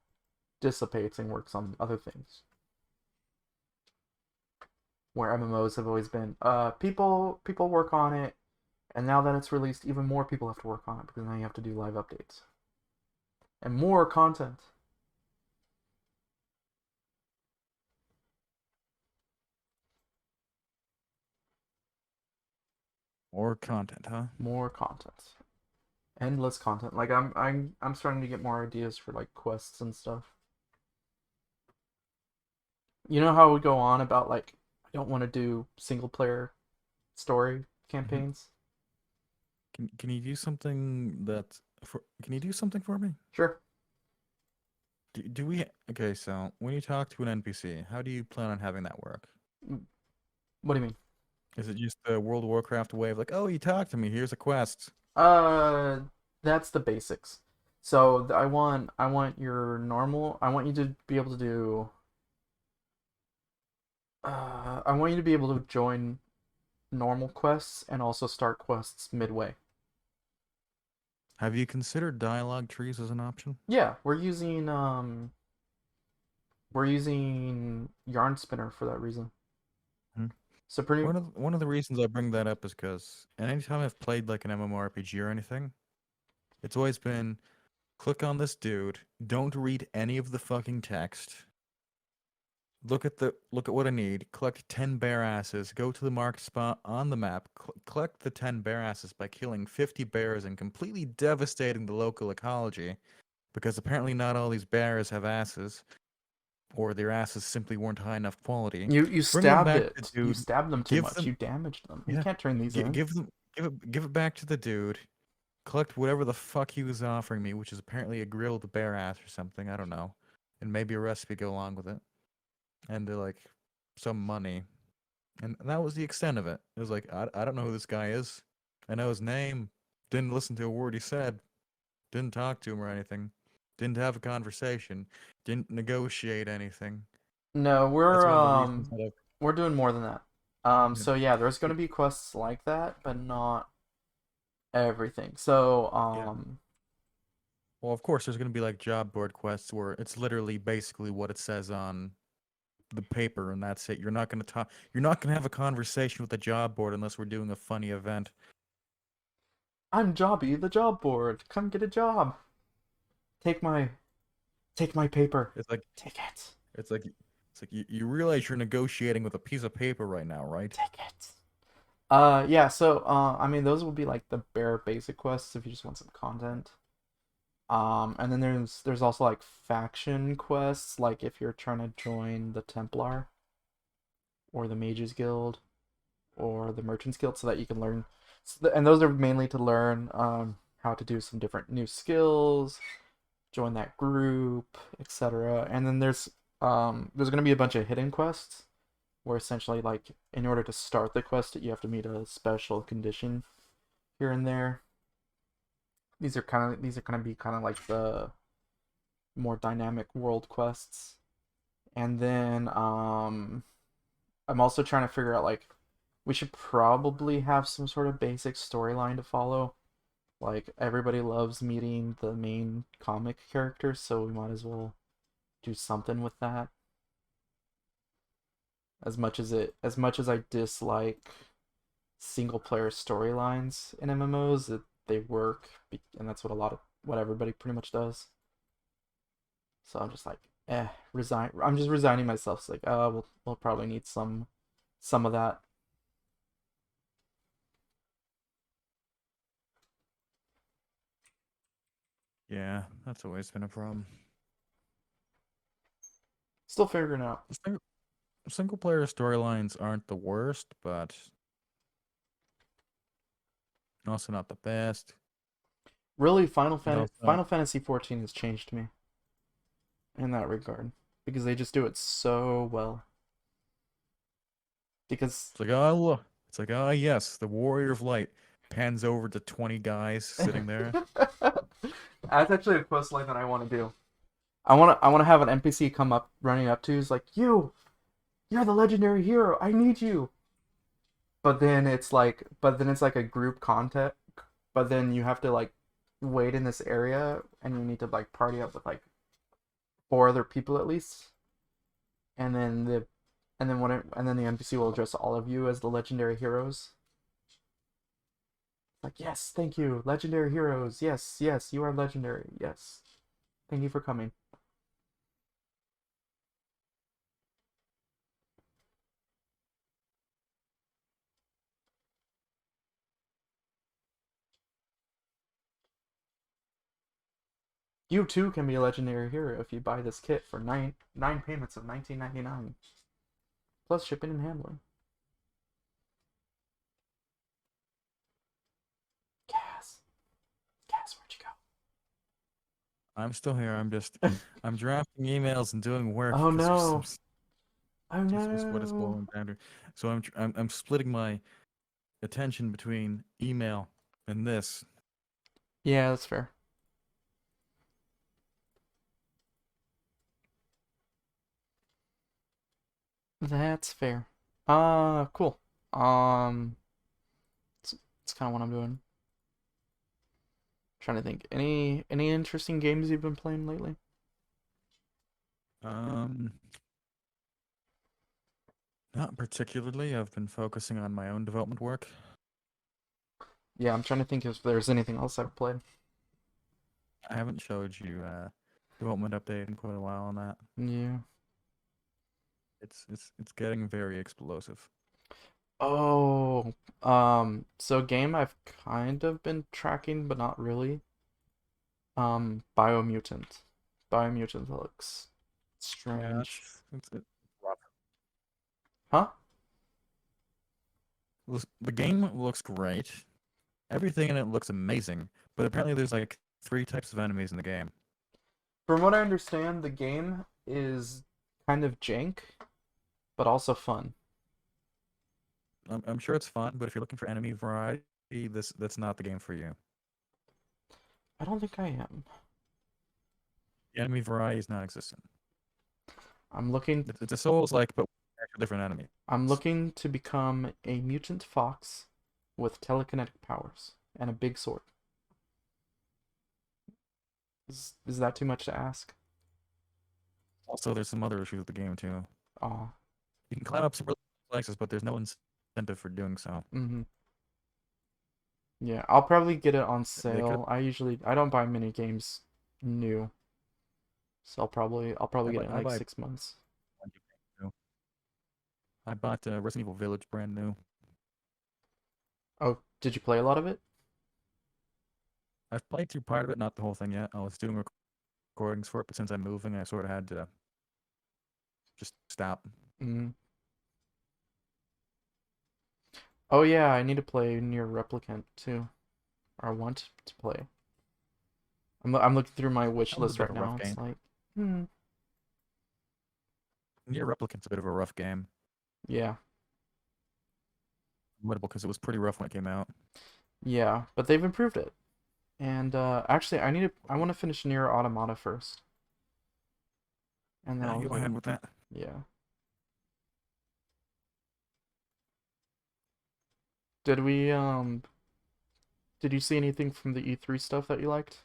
Speaker 1: dissipates and works on other things. Where MMOs have always been, people work on it, and now that it's released, even more people have to work on it because now you have to do live updates and more content.
Speaker 2: More content, huh?
Speaker 1: More content. Endless content. Like I'm starting to get more ideas for like quests and stuff. You know how we go on about like I don't want to do single player story
Speaker 2: Mhm.
Speaker 1: campaigns?
Speaker 2: Can you do something that for? Can you do something for me?
Speaker 1: Sure.
Speaker 2: Do we? Okay, so when you talk to an NPC, how do you plan on having that work?
Speaker 1: What do you mean?
Speaker 2: Is it just the World of Warcraft way of like, oh, you talk to me, here's a quest?
Speaker 1: Uh, that's the basics. So I want your normal. I want you to be able to do. I want you to be able to join normal quests and also start quests midway.
Speaker 2: Have you considered dialogue trees as an option?
Speaker 1: Yeah, we're using Yarn Spinner for that reason.
Speaker 2: Hmm.
Speaker 1: So pretty.
Speaker 2: One of the reasons I bring that up is because, and anytime I've played like an MMORPG or anything, it's always been click on this dude, don't read any of the fucking text. Look at what I need. Collect 10 bear asses. Go to the marked spot on the map. Collect the 10 bear asses by killing 50 bears and completely devastating the local ecology, because apparently not all these bears have asses, or their asses simply weren't high enough quality.
Speaker 1: You
Speaker 2: Bring them
Speaker 1: stabbed
Speaker 2: back to
Speaker 1: it. You
Speaker 2: dude.
Speaker 1: stabbed them too
Speaker 2: Give
Speaker 1: much.
Speaker 2: them
Speaker 1: You damaged them. You
Speaker 2: yeah.
Speaker 1: can't turn these in.
Speaker 2: Give them give it back to the dude. Collect whatever the fuck he was offering me, which is apparently a grilled bear ass or something. I don't know, and maybe a recipe to go along with it, and like some money. And that was the extent of it. It was like, I don't know who this guy is. I know his name. Didn't listen to a word he said. Didn't talk to him or anything. Didn't have a conversation. Didn't negotiate anything.
Speaker 1: No,
Speaker 2: That's one of the reasons that
Speaker 1: we're doing more than that.
Speaker 2: I've.
Speaker 1: So yeah, there's going to be quests like that, but not everything. So
Speaker 2: Yeah. Well, of course, there's going to be like job board quests where it's literally basically what it says on the paper, and that's it. You're not going to talk. You're not going to have a conversation with the job board unless we're doing a funny event.
Speaker 1: I'm Jobby, the job board. Come get a job. Take my take my paper.
Speaker 2: It's like
Speaker 1: Take it.
Speaker 2: it's like it's like you realize you're negotiating with a piece of paper right now, right?
Speaker 1: Take it. Yeah, so I mean those will be like the bare basic quests if you just want some content. And then there's also like faction quests, like if you're trying to join the Templar or the Mages Guild or the Merchants Guild, so that you can learn. And those are mainly to learn how to do some different new skills, join that group, etc. And then there's gonna be a bunch of hidden quests where essentially like in order to start the quest you have to meet a special condition here and there. These are gonna be kind of like the more dynamic world quests. And then I'm also trying to figure out like we should probably have some sort of basic storyline to follow. Like everybody loves meeting the main comic characters, so we might as well do something with that. As much as I dislike single player storylines in MMOs, they work, and that's what everybody pretty much does. So I'm just like, resign. I'm just resigning myself. It's like, we'll probably need some of that.
Speaker 2: Yeah, that's always been a problem.
Speaker 1: Still figuring out.
Speaker 2: Single, single player storylines aren't the worst, but also not the best.
Speaker 1: Really,
Speaker 2: And also,
Speaker 1: Final Fantasy 14 has changed me in that regard because they just do it so well. Because
Speaker 2: it's like, oh, look. It's like, oh, yes, the Warrior of Light pans over to 20 guys sitting there.
Speaker 1: that's actually a quest line that I want to do. I want to have an NPC come up running up to you, is like, you're the legendary hero. I need you. but then it's like a group content, but then you have to like wait in this area and you need to like party up with like four other people at least, and then the NPC will address all of you as the legendary heroes. Like, yes, thank you, legendary heroes. Yes, yes, you are legendary. Yes, thank you for coming. You too can be a legendary hero if you buy this kit for nine payments of 19.99 plus shipping and handling. Cass, Cass, where'd you go?
Speaker 2: I'm still here. I'm drafting emails and doing work
Speaker 1: Oh
Speaker 2: because there's some.
Speaker 1: no! Oh
Speaker 2: That's what it's
Speaker 1: no!
Speaker 2: boiling down to. So I'm splitting my attention between email and this.
Speaker 1: Yeah, that's fair. That's fair. Cool. Um, it's, it's kind of what I'm doing. Trying to think. Any interesting games you've been playing lately?
Speaker 2: Um, Not particularly. I've been focusing on my own development work.
Speaker 1: Yeah, I'm trying to think if there's anything else I've played.
Speaker 2: I haven't showed you development update in quite a while on that.
Speaker 1: Yeah.
Speaker 2: It's getting very explosive.
Speaker 1: Oh, so game I've kind of been tracking, but not really. Biomutant. Biomutant looks
Speaker 2: Yeah,
Speaker 1: strange.
Speaker 2: it's rough.
Speaker 1: Huh?
Speaker 2: The game looks great. Everything in it looks amazing, but apparently there's like three types of enemies in the game.
Speaker 1: From what I understand, the game is kind of jank, but also fun.
Speaker 2: I'm sure it's fun, but if you're looking for enemy variety, that's not the game for you.
Speaker 1: I don't think I am.
Speaker 2: The enemy variety is non-existent.
Speaker 1: I'm looking
Speaker 2: It's a Souls-like, but with different enemies.
Speaker 1: I'm looking to become a mutant fox with telekinetic powers and a big sword. Is that too much to ask?
Speaker 2: Also, there's some other issues with the game too.
Speaker 1: Aw.
Speaker 2: You can climb up some really places, but there's no incentive for doing so.
Speaker 1: Mm-hmm. Yeah, I'll probably get it on
Speaker 2: They could.
Speaker 1: sale. I don't buy mini games new, so I'll probably get it in
Speaker 2: I
Speaker 1: like
Speaker 2: buy.
Speaker 1: 6 months.
Speaker 2: I bought Resident Evil Village brand new.
Speaker 1: Oh, did you play a lot of it?
Speaker 2: I've played through part of it, not the whole thing yet. I was doing recordings for it, but since I'm moving, I sort of had to just stop.
Speaker 1: Mm. Oh yeah, I need to play Near Replicant too. Or I want to play. I'm looking through my wish
Speaker 2: That was a
Speaker 1: list
Speaker 2: bit
Speaker 1: right
Speaker 2: of a rough
Speaker 1: now.
Speaker 2: game.
Speaker 1: It's like, hmm,
Speaker 2: Near Replicant's a bit of a rough game.
Speaker 1: yeah,
Speaker 2: Winnable because it was pretty rough when it came out.
Speaker 1: yeah, but they've improved it. And actually, I want to finish Near Automata first, and then
Speaker 2: Yeah,
Speaker 1: I'll
Speaker 2: you go ahead with that.
Speaker 1: yeah. Did we did you see anything from the E3 stuff that you liked?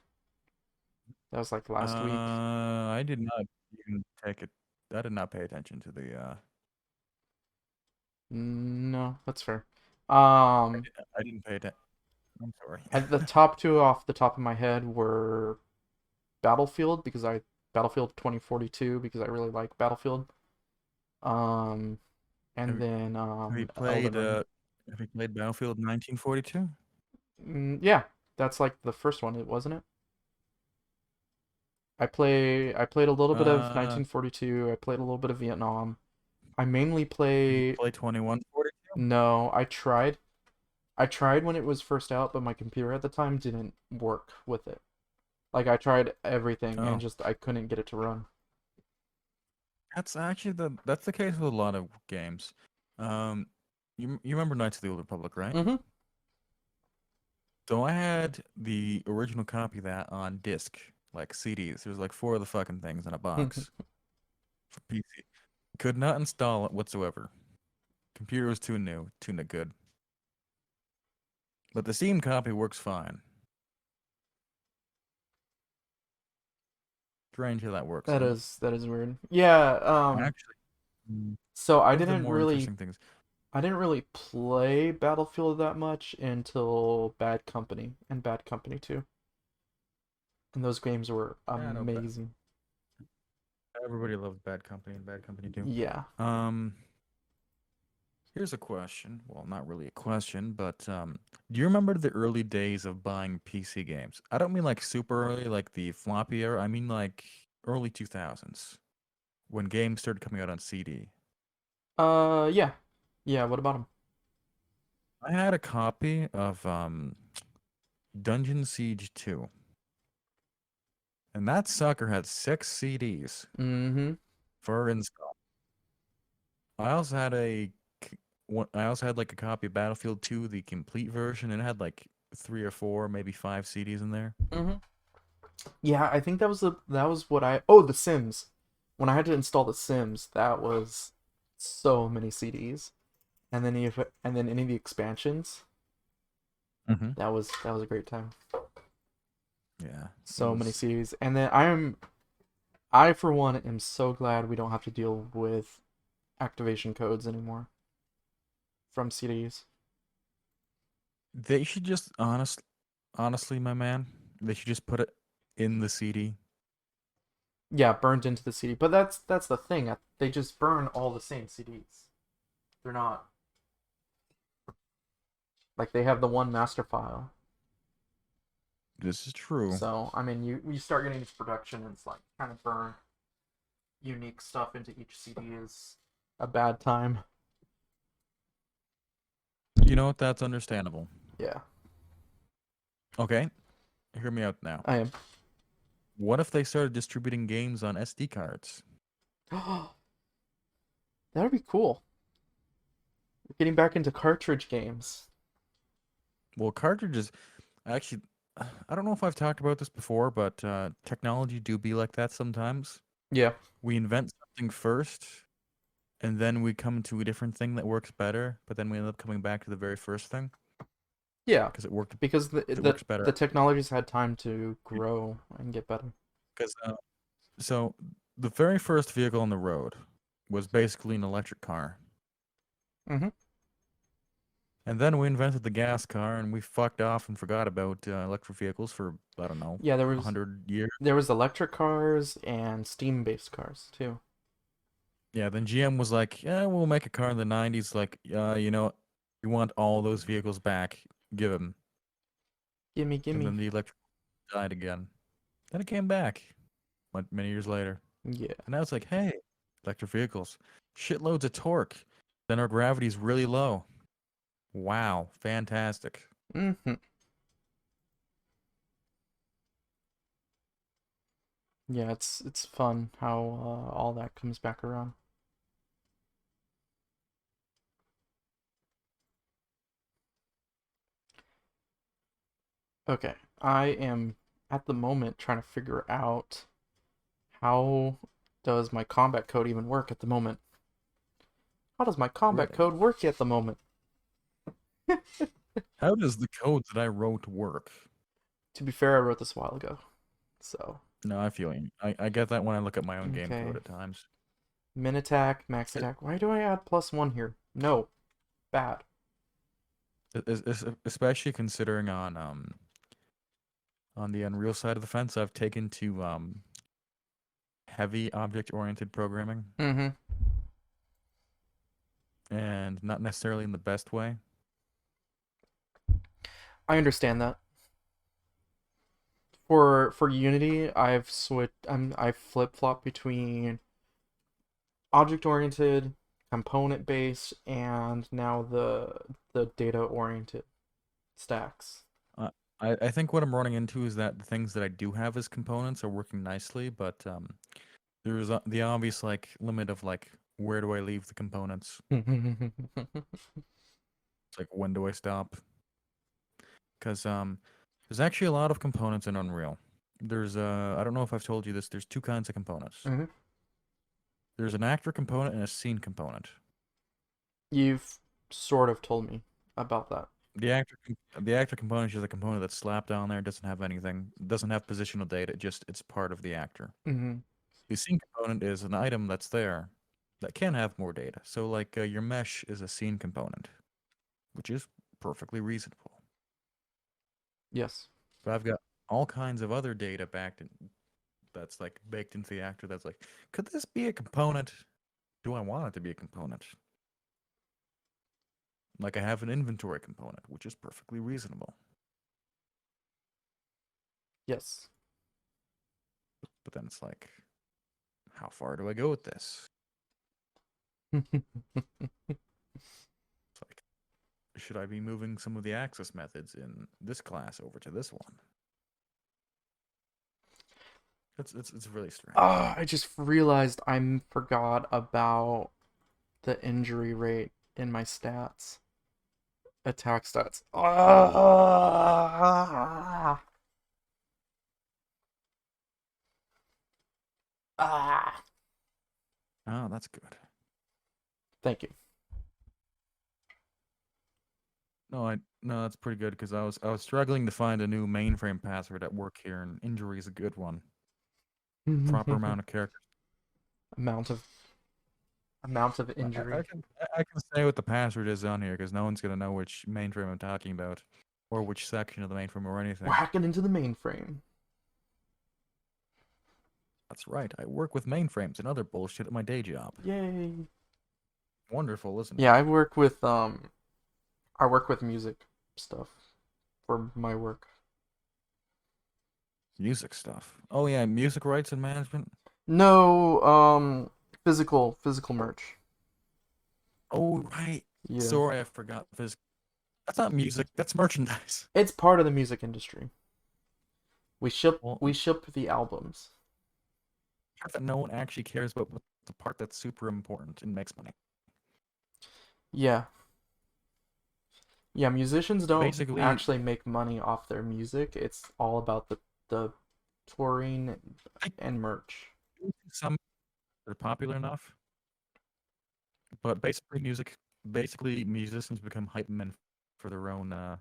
Speaker 1: That was like last week.
Speaker 2: I did not even take it. I did not pay attention to the.
Speaker 1: No, that's fair. Um,
Speaker 2: I didn't pay attention. I'm sorry.
Speaker 1: the top two off the top of my head were Battlefield because I Battlefield 2042 because I really like Battlefield. Um,
Speaker 2: have
Speaker 1: and
Speaker 2: you,
Speaker 1: then
Speaker 2: have you
Speaker 1: Elden
Speaker 2: played
Speaker 1: Ring.
Speaker 2: Have you played Battlefield 1942?
Speaker 1: Yeah, that's like the first one, wasn't it? I played a little bit of
Speaker 2: Uh,
Speaker 1: 1942. I played a little bit of Vietnam. I mainly
Speaker 2: did you
Speaker 1: play
Speaker 2: play 2142?
Speaker 1: No, I tried. I tried when it was first out, but my computer at the time didn't work with it. Like I tried everything and
Speaker 2: Oh,
Speaker 1: just I couldn't get it to run.
Speaker 2: that's the case with a lot of games. Um, you remember Knights of the Old Republic, right?
Speaker 1: Mm-hmm.
Speaker 2: So I had the original copy of that on disc, like CDs. There's like four of the fucking things in a box for PC. Could not install it whatsoever. Computer was too new, too good. But the Steam copy works fine. Strange how that works,
Speaker 1: That
Speaker 2: huh?
Speaker 1: is weird. Yeah,
Speaker 2: Actually, mm,
Speaker 1: so
Speaker 2: one of the more interesting things.
Speaker 1: I didn't really play Battlefield that much until Bad Company and Bad Company 2. And those games were
Speaker 2: Yeah, no,
Speaker 1: amazing.
Speaker 2: everybody loves Bad Company and Bad Company too.
Speaker 1: Yeah.
Speaker 2: Um, Here's a question. Well, not really a question, but do you remember the early days of buying PC games? I don't mean like super early, like the floppy era. I mean like early 2000s when games started coming out on CD.
Speaker 1: Yeah. Yeah, what about them?
Speaker 2: I had a copy of Dungeon Siege 2, and that sucker had 6 CDs
Speaker 1: Mm-hmm.
Speaker 2: for install. I also had I also had like a copy of Battlefield 2, the complete version, and it had like 3 or 4, maybe 5 CDs in there.
Speaker 1: Mm-hmm. Yeah, I think that was what I oh, The Sims. When I had to install The Sims, that was so many CDs. And then any of the expansions,
Speaker 2: Hmm.
Speaker 1: that was a great time.
Speaker 2: Yeah, it
Speaker 1: So many
Speaker 2: was.
Speaker 1: CDs. And then I for one am so glad we don't have to deal with activation codes anymore from CDs.
Speaker 2: They should just honestly, my man, they should just put it in the CD.
Speaker 1: Yeah, burned into the CD. But that's the thing. They just burn all the same CDs. They're not like they have the one master file.
Speaker 2: This is true.
Speaker 1: So I mean, you start getting into production, and it's like kind of burn unique stuff into each CD is a bad time.
Speaker 2: You know what? That's understandable.
Speaker 1: Yeah,
Speaker 2: Okay, hear me out now.
Speaker 1: I am.
Speaker 2: What if they started distributing games on SD cards?
Speaker 1: That would be cool. Getting back into cartridge games.
Speaker 2: Well, cartridges, actually, I don't know if I've talked about this before, but technology do be like that sometimes.
Speaker 1: Yeah,
Speaker 2: We invent something first, and then we come to a different thing that works better, but then we end up coming back to the very first thing
Speaker 1: yeah,
Speaker 2: because it worked.
Speaker 1: because
Speaker 2: It works better.
Speaker 1: the technology's had time to grow and get better.
Speaker 2: Because so the very first vehicle on the road was basically an electric car.
Speaker 1: Mm-hmm.
Speaker 2: And then we invented the gas car and we fucked off and forgot about electric vehicles for, I don't know,
Speaker 1: Yeah,
Speaker 2: 100 years.
Speaker 1: there was electric cars and steam based cars too.
Speaker 2: Yeah, then GM was like, yeah, we'll make a car in the 90s. Like, you know, you want all those vehicles back, give them.
Speaker 1: Gimme,
Speaker 2: And
Speaker 1: gimme.
Speaker 2: then the electric died again. Then it came back many years later.
Speaker 1: Yeah.
Speaker 2: And now it's like, hey, electric vehicles, shitloads of torque. Then our gravity's really low. Wow, fantastic.
Speaker 1: Mm-hmm. Yeah, it's fun how all that comes back around. Okay, I am at the moment trying to figure out how does my combat code even work at the moment. How does my combat
Speaker 2: Really?
Speaker 1: code work at the moment?
Speaker 2: How does the code that I wrote work?
Speaker 1: To be fair, I wrote this a while ago. So,
Speaker 2: No, I feel you. I get that when I look at my own game code
Speaker 1: okay.
Speaker 2: at times.
Speaker 1: Min attack, max
Speaker 2: E-
Speaker 1: attack. Why do I add +1 here? No, bad.
Speaker 2: Especially considering on the Unreal side of the fence, I've taken to heavy object-oriented programming
Speaker 1: Mm-hmm.
Speaker 2: and not necessarily in the best way.
Speaker 1: I understand that. For Unity, I've flip-flopped between object-oriented, component-based, and now the data-oriented stacks.
Speaker 2: Uh, I think what I'm running into is that the things that I do have as components are working nicely, but there's the obvious like limit of like where do I leave the components? It's like when do I stop? Because there's actually a lot of components in Unreal. There's I don't know if I've told you this. There's two kinds of components.
Speaker 1: Hmm.
Speaker 2: There's an actor component and a scene component.
Speaker 1: You've sort of told me about that.
Speaker 2: the actor component is just a component that's slapped on there. Doesn't have anything. Doesn't have positional data. Just it's part of the actor.
Speaker 1: Mm-hmm.
Speaker 2: The scene component is an item that's there that can have more data. So like your mesh is a scene component, which is perfectly reasonable.
Speaker 1: Yes.
Speaker 2: But I've got all kinds of other data that's like baked into the actor. That's like, could this be a component? Do I want it to be a component? Like I have an inventory component, which is perfectly reasonable.
Speaker 1: Yes.
Speaker 2: But then it's like, how far do I go with this? It's like, should I be moving some of the access methods in this class over to this one? It's really strange.
Speaker 1: I just realized I forgot about the injury rate in my stats. Attack stats. Ah.
Speaker 2: Oh, that's good.
Speaker 1: Thank you.
Speaker 2: No, that's pretty good because I was struggling to find a new mainframe password at work here, and injury is a good one. Proper amount of characters.
Speaker 1: amount of amount of
Speaker 2: I
Speaker 1: injury.
Speaker 2: can I can say what the password is on here because no one's gonna know which mainframe I'm talking about, or which section of the mainframe or
Speaker 1: We're
Speaker 2: anything.
Speaker 1: hacking into the mainframe.
Speaker 2: That's right. I work with mainframes and other bullshit at my day job.
Speaker 1: Yay.
Speaker 2: Wonderful, isn't
Speaker 1: Yeah,
Speaker 2: it?
Speaker 1: I work with music stuff for my work.
Speaker 2: Music stuff. Oh yeah, music rights and management.
Speaker 1: No, physical merch.
Speaker 2: Oh right.
Speaker 1: Yeah.
Speaker 2: Sorry, I forgot. That's not music. That's merchandise.
Speaker 1: It's part of the music industry. We ship
Speaker 2: Well,
Speaker 1: we ship the albums.
Speaker 2: part that no one actually cares about, but the part that's super important and makes money.
Speaker 1: Yeah. Yeah, musicians don't
Speaker 2: Basically,
Speaker 1: actually make money off their music. It's all about the touring
Speaker 2: I
Speaker 1: and merch.
Speaker 2: do think some are popular enough, but basically musicians become hype men for their own,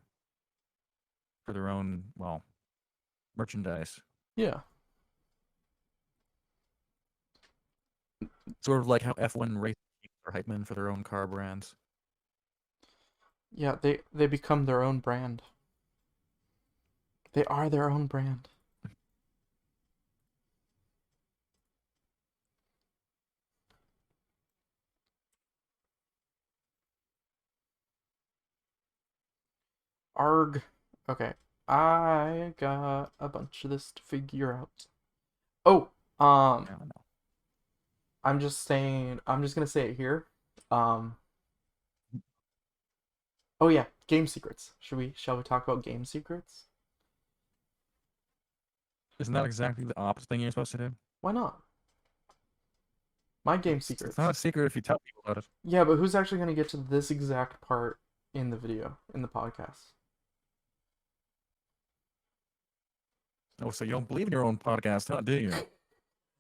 Speaker 2: well, merchandise.
Speaker 1: Yeah.
Speaker 2: Sort of like how F1 race teams are hype men for their own car brands.
Speaker 1: Yeah, they become their own brand. They are their own brand. Arg. Okay. I got a bunch of this to figure out. Oh,
Speaker 2: I don't know.
Speaker 1: I'm just gonna say it here. Um, oh yeah, game secrets. Shall we talk about game secrets?
Speaker 2: Isn't that exactly the opposite thing you're supposed to do?
Speaker 1: Why not? My game
Speaker 2: It's not a
Speaker 1: secrets.
Speaker 2: secret if you tell people about it.
Speaker 1: Yeah, but who's actually gonna get to this exact part in the video, in the podcast?
Speaker 2: Oh, so you don't believe in your own podcast, huh? Do you?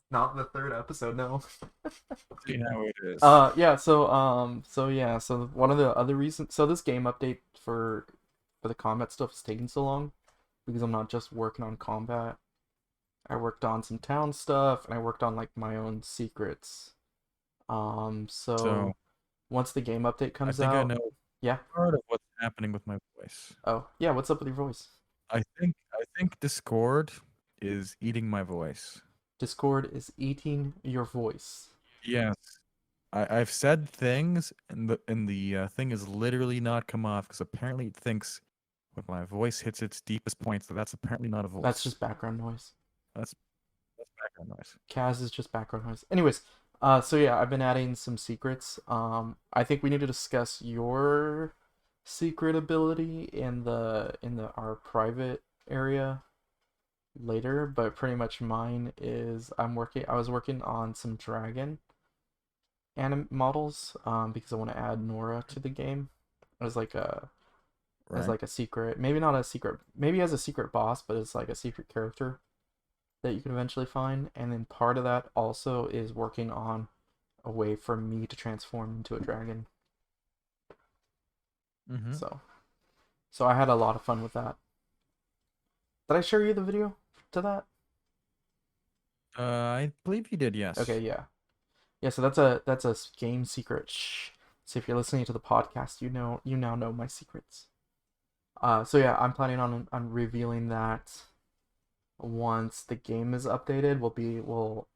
Speaker 1: Not the third episode, no.
Speaker 2: See how it is.
Speaker 1: Yeah, so one of the other reasons, so this game update for the combat stuff is taking so long because I'm not just working on combat. I worked on some town stuff and I worked on like my own secrets.
Speaker 2: So
Speaker 1: So once the game update
Speaker 2: I
Speaker 1: comes
Speaker 2: think I
Speaker 1: out,
Speaker 2: know
Speaker 1: yeah.
Speaker 2: part of what's happening with my voice.
Speaker 1: Oh, yeah, what's up with your voice?
Speaker 2: I think Discord is eating my voice.
Speaker 1: Discord is eating your voice.
Speaker 2: Yes. I've said things and the thing has literally not come off because apparently it thinks when my voice hits its deepest points that's apparently not a
Speaker 1: That's
Speaker 2: voice.
Speaker 1: just background noise.
Speaker 2: That's that's background noise.
Speaker 1: Kaz is just background noise. Anyways, so yeah, I've been adding some secrets. I think we need to discuss your secret ability in the our private area later, but pretty much mine is I was working on some dragon models because I want to add Nora to the game as like
Speaker 2: Right.
Speaker 1: a secret, maybe not a secret, maybe as a secret boss, but it's like a secret character that you can eventually find. And then part of that also is working on a way for me to transform into a dragon.
Speaker 2: Mm-hmm.
Speaker 1: So So I had a lot of fun with that. Did I share you the video to that?
Speaker 2: I believe you did,
Speaker 1: Okay,
Speaker 2: yes.
Speaker 1: yeah. Yeah, so that's a game secret. Shh. So if you're listening to the podcast, you now know my secrets. So yeah, I'm planning on revealing that once the game is updated. We'll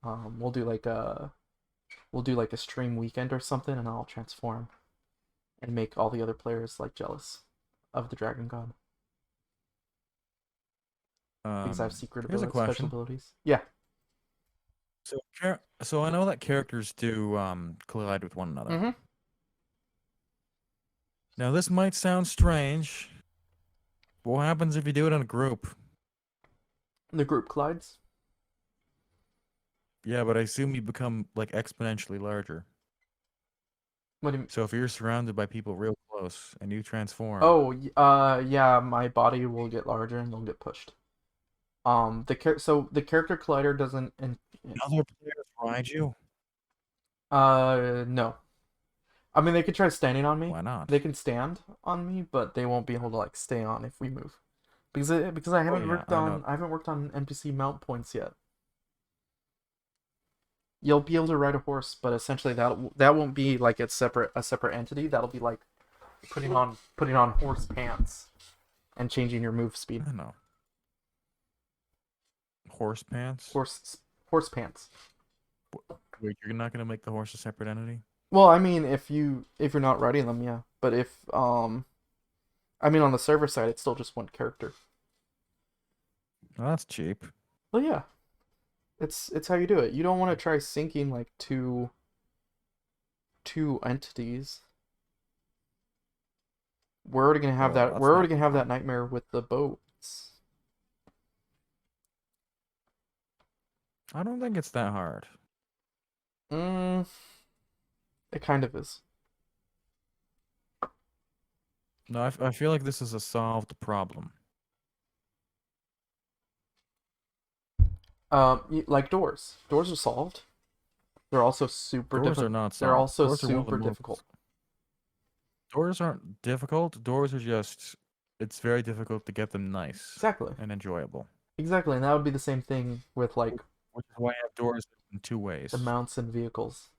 Speaker 1: do like a stream weekend or something, and I'll transform and make all the other players like jealous of the Dragon God because I have secret
Speaker 2: Here's a
Speaker 1: abilities, special
Speaker 2: question.
Speaker 1: abilities. Yeah.
Speaker 2: So I know that characters do collide with one another.
Speaker 1: Mm-hmm.
Speaker 2: Now this might sound strange, but what happens if you do it in a group?
Speaker 1: The group collides.
Speaker 2: Yeah, but I assume you become like exponentially larger.
Speaker 1: What do you mean?
Speaker 2: So if you're surrounded by people real close and you transform,
Speaker 1: Oh, yeah, my body will get larger and they'll get pushed. So the character collider doesn't.
Speaker 2: other players ride you?
Speaker 1: No. I mean, they could try standing on me.
Speaker 2: Why not?
Speaker 1: They can stand on me, but they won't be able to like stay on if we move. Because
Speaker 2: Oh yeah, I know.
Speaker 1: I haven't worked on NPC mount points yet. You'll be able to ride a horse, but essentially that won't be like a separate entity. That'll be like putting on horse pants and changing your move speed.
Speaker 2: I know. Horse pants?
Speaker 1: Horse horse pants.
Speaker 2: Wait, you're not gonna make the horse a separate entity?
Speaker 1: Well, I mean, if you're not riding them, yeah. But if I mean on the server side, it's still just one character.
Speaker 2: Well, that's cheap.
Speaker 1: Well, yeah, it's how you do it. You don't want to try syncing like two entities. We're already gonna have
Speaker 2: Well,
Speaker 1: that.
Speaker 2: that's
Speaker 1: We're already
Speaker 2: not
Speaker 1: gonna
Speaker 2: too
Speaker 1: have
Speaker 2: hard.
Speaker 1: that nightmare with the boats.
Speaker 2: I don't think it's that hard.
Speaker 1: Mm, it kind of is.
Speaker 2: No, I feel like this is a solved problem.
Speaker 1: Like doors. Doors are solved. They're also super
Speaker 2: Doors are
Speaker 1: difficult.
Speaker 2: not
Speaker 1: They're
Speaker 2: solved.
Speaker 1: also
Speaker 2: Doors are one of the
Speaker 1: super
Speaker 2: most.
Speaker 1: difficult.
Speaker 2: Doors aren't difficult. Doors are just. It's very difficult to get them nice
Speaker 1: Exactly.
Speaker 2: and enjoyable.
Speaker 1: Exactly, and that would be the same thing with like
Speaker 2: Which is why I have doors in two
Speaker 1: the
Speaker 2: ways.
Speaker 1: mounts and vehicles.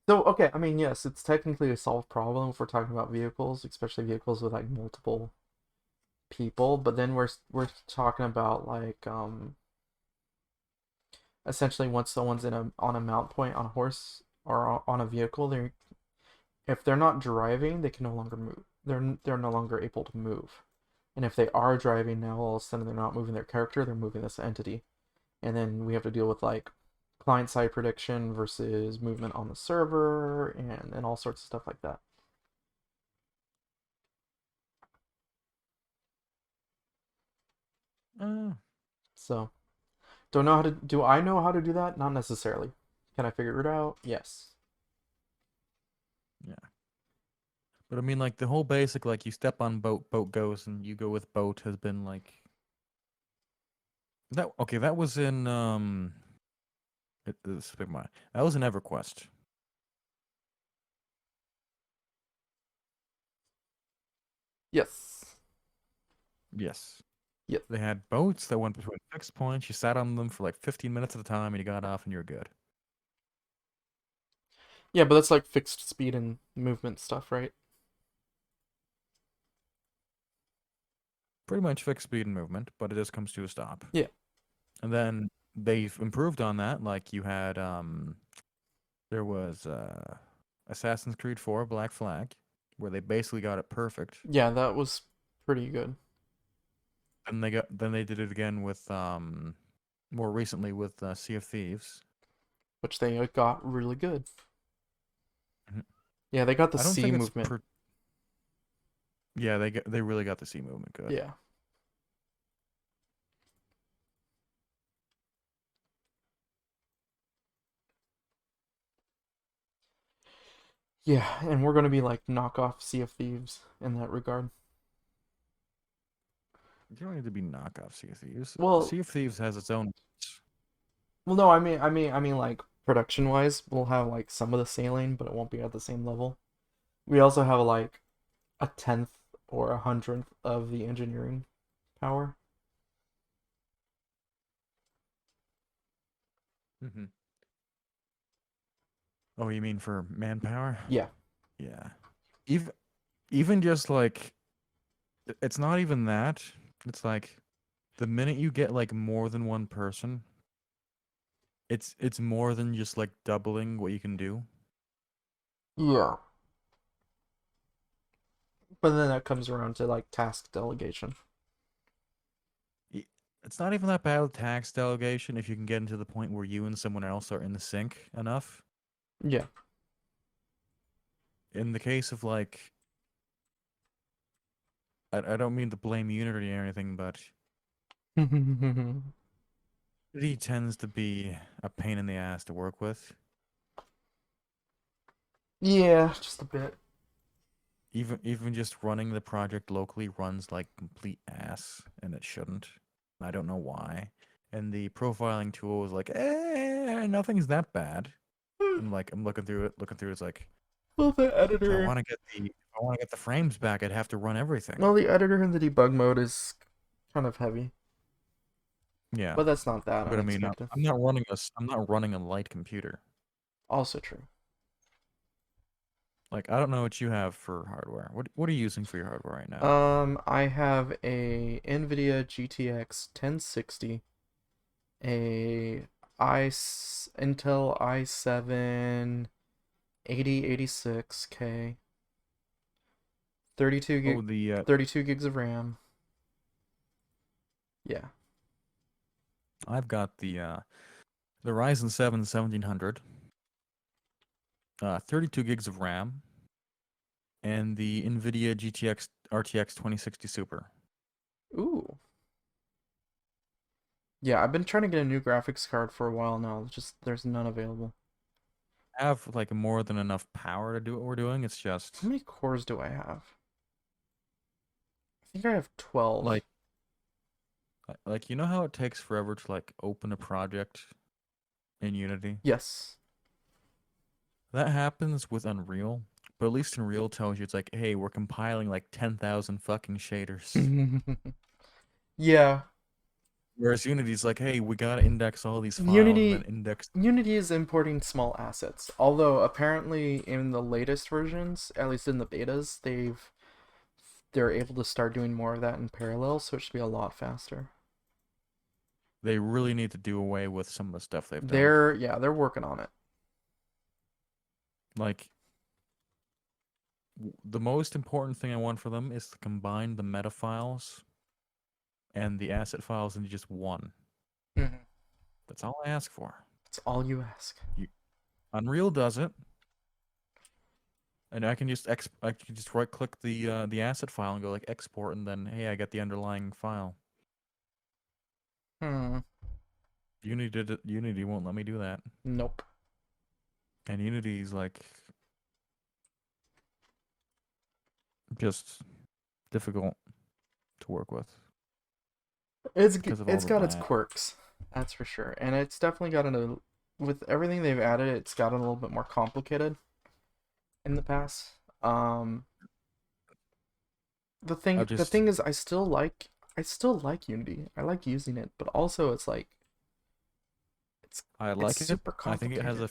Speaker 1: So, okay, I mean, yes, it's technically a solved problem if we're talking about vehicles, especially vehicles with like multiple people, but then we're talking about like essentially once someone's in a on a mount point on a horse or on a vehicle, they if they're not driving, they can no longer move. They're no longer able to move. And if they are driving now, all of a sudden they're not moving their character, they're moving this entity. And then we have to deal with like client side prediction versus movement on the server and all sorts of stuff like that.
Speaker 2: Uh,
Speaker 1: So, don't know how to do I know how to do that? Not necessarily. Can I figure it out? Yes.
Speaker 2: yeah. But I mean, like the whole basic, like you step on boat, boat goes, and you go with boat has been like that. Okay, that was in that was in EverQuest.
Speaker 1: Yes.
Speaker 2: Yes.
Speaker 1: Yep.
Speaker 2: They had boats that went between fixed points. You sat on them for like 15 minutes at a time, and you got off, and you're good.
Speaker 1: Yeah, but that's like fixed speed and movement stuff, right?
Speaker 2: Pretty much fixed speed and movement, but it just comes to a stop.
Speaker 1: Yeah.
Speaker 2: And then they've improved on that. Like you had, there was Assassin's Creed 4 Black Flag, where they basically got it perfect.
Speaker 1: Yeah, that was pretty good.
Speaker 2: And then they did it again with more recently with Sea of Thieves.
Speaker 1: Which they got really good.
Speaker 2: Mhm.
Speaker 1: Yeah, they got the
Speaker 2: I don't
Speaker 1: C
Speaker 2: think it's
Speaker 1: movement.
Speaker 2: yeah, they really got the sea movement good.
Speaker 1: Yeah. Yeah, and we're gonna be like knockoff Sea of Thieves in that regard.
Speaker 2: You don't need to be knockoff Sea of Thieves.
Speaker 1: Well,
Speaker 2: Sea of Thieves has its own.
Speaker 1: no, I mean, like production wise, we'll have like some of the sailing, but it won't be at the same level. We also have like a tenth or a hundredth of the engineering power.
Speaker 2: Mm-hmm. Oh, you mean for manpower?
Speaker 1: Yeah.
Speaker 2: Yeah. Even even just like it's not even that. It's like the minute you get like more than one person, it's more than just like doubling what you can do.
Speaker 1: Yeah. But then that comes around to like task delegation.
Speaker 2: Y- It's not even that bad with tax delegation if you can get into the point where you and someone else are in the sync enough.
Speaker 1: Yeah.
Speaker 2: In the case of like, I don't mean to blame Unity or anything, but Unity tends to be a pain in the ass to work with.
Speaker 1: Yeah, just a bit.
Speaker 2: Even just running the project locally runs like complete ass, and it shouldn't. I don't know why. And the profiling tool is like, nothing's that bad. I'm looking through. It's like,
Speaker 1: Well, the
Speaker 2: if I
Speaker 1: editor.
Speaker 2: want to get the frames back, I'd have to run everything.
Speaker 1: Well, the editor in the debug mode is kind of heavy,
Speaker 2: Yeah,
Speaker 1: but that's not that
Speaker 2: but I mean,
Speaker 1: unexpected.
Speaker 2: I'm not running a light computer.
Speaker 1: Also true.
Speaker 2: Like, I don't know what you have for hardware. What are you using for your hardware right now?
Speaker 1: I have a NVIDIA GTX 1060, a Intel i7 8086K, 32
Speaker 2: Oh,
Speaker 1: gig,
Speaker 2: the
Speaker 1: 32 gigs of RAM. Yeah.
Speaker 2: I've got the Ryzen 7 1700, 32 gigs of RAM, and the NVIDIA GTX RTX 2060 Super.
Speaker 1: Ooh. Yeah, I've been trying to get a new graphics card for a while now. Just there's none available.
Speaker 2: Have like more than enough power to do what we're doing. It's
Speaker 1: How
Speaker 2: just
Speaker 1: many cores do I have? I think I have 12.
Speaker 2: like you know how it takes forever to like open a project in Unity?
Speaker 1: Yes.
Speaker 2: That happens with Unreal, but at least Unreal tells you it's like, hey, we're compiling like 10,000 fucking shaders.
Speaker 1: Yeah.
Speaker 2: Whereas Unity's like, hey, we gotta index all these files and then
Speaker 1: Unity
Speaker 2: index.
Speaker 1: Unity is importing small assets. Although apparently in the latest versions, at least in the betas, they're able to start doing more of that in parallel, so it should be a lot faster.
Speaker 2: They really need to do away with some of the stuff they've done.
Speaker 1: They're working on it.
Speaker 2: Like, the most important thing I want for them is to combine the meta files and the asset files into just one.
Speaker 1: Mhm.
Speaker 2: That's all I ask for.
Speaker 1: That's all you ask.
Speaker 2: You, Unreal does it, and I can just right click the asset file and go like export, and then hey, I got the underlying file.
Speaker 1: Hmm.
Speaker 2: Unity won't let me do that,
Speaker 1: Nope.
Speaker 2: and Unity's like just difficult to work with because of all
Speaker 1: It's
Speaker 2: the
Speaker 1: got its
Speaker 2: lag.
Speaker 1: quirks, that's for sure, and it's definitely gotten a with everything they've added, it's gotten a little bit more complicated in the past. Um,
Speaker 2: I've
Speaker 1: the
Speaker 2: just
Speaker 1: thing is, I still like Unity. I like using it, but also it's like it's
Speaker 2: I
Speaker 1: it's
Speaker 2: like it.
Speaker 1: super
Speaker 2: I think it has
Speaker 1: complicated.
Speaker 2: a.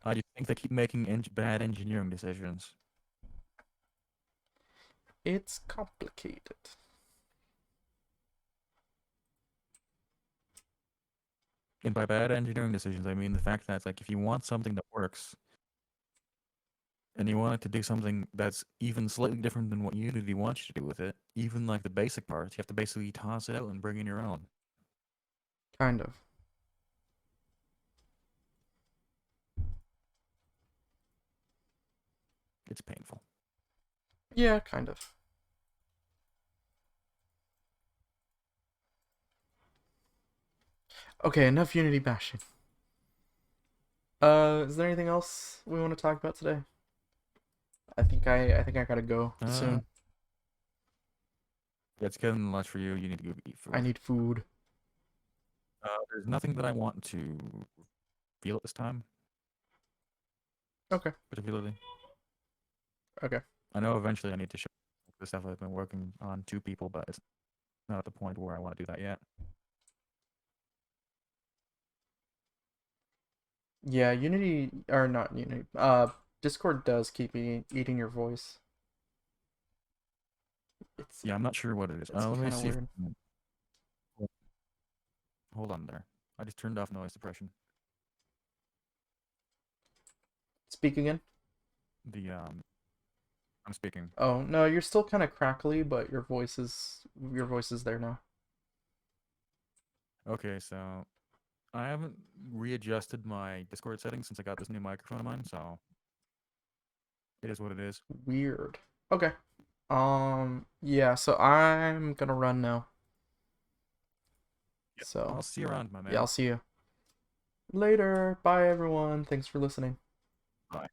Speaker 2: I just think they keep making bad engineering decisions.
Speaker 1: It's complicated.
Speaker 2: And by bad engineering decisions, I mean the fact that it's like if you want something that works and you want it to do something that's even slightly different than what Unity wants you to do with it, even like the basic parts, you have to basically toss it out and bring in your own.
Speaker 1: Kind of.
Speaker 2: It's painful.
Speaker 1: Yeah, kind of. Okay, enough Unity bashing. Is there anything else we want to talk about today? I think I gotta go
Speaker 2: Uh,
Speaker 1: soon.
Speaker 2: it's getting lunch for you. You need to go eat
Speaker 1: I
Speaker 2: food.
Speaker 1: need food.
Speaker 2: There's nothing that I want to feel at this time,
Speaker 1: Okay.
Speaker 2: particularly.
Speaker 1: Okay.
Speaker 2: I know eventually I need to show the stuff I've been working on to people, but it's not at the point where I want to do that yet.
Speaker 1: Yeah, Unity or not Unity. Discord does keep eating your voice. It's
Speaker 2: Yeah, I'm not sure what it is.
Speaker 1: it's
Speaker 2: Let me
Speaker 1: kind of
Speaker 2: see.
Speaker 1: weird.
Speaker 2: Hold on there. I just turned off noise suppression.
Speaker 1: Speak again.
Speaker 2: The I'm speaking.
Speaker 1: Oh no, you're still kind of crackly, but your voice is there now.
Speaker 2: Okay, so I haven't readjusted my Discord settings since I got this new microphone of mine, so it is what it is.
Speaker 1: Weird. Okay. Yeah. So I'm gonna run now.
Speaker 2: Yep.
Speaker 1: So
Speaker 2: I'll see you around, my
Speaker 1: yeah,
Speaker 2: man.
Speaker 1: I'll see you later. Bye, everyone. Thanks for listening.
Speaker 2: Bye.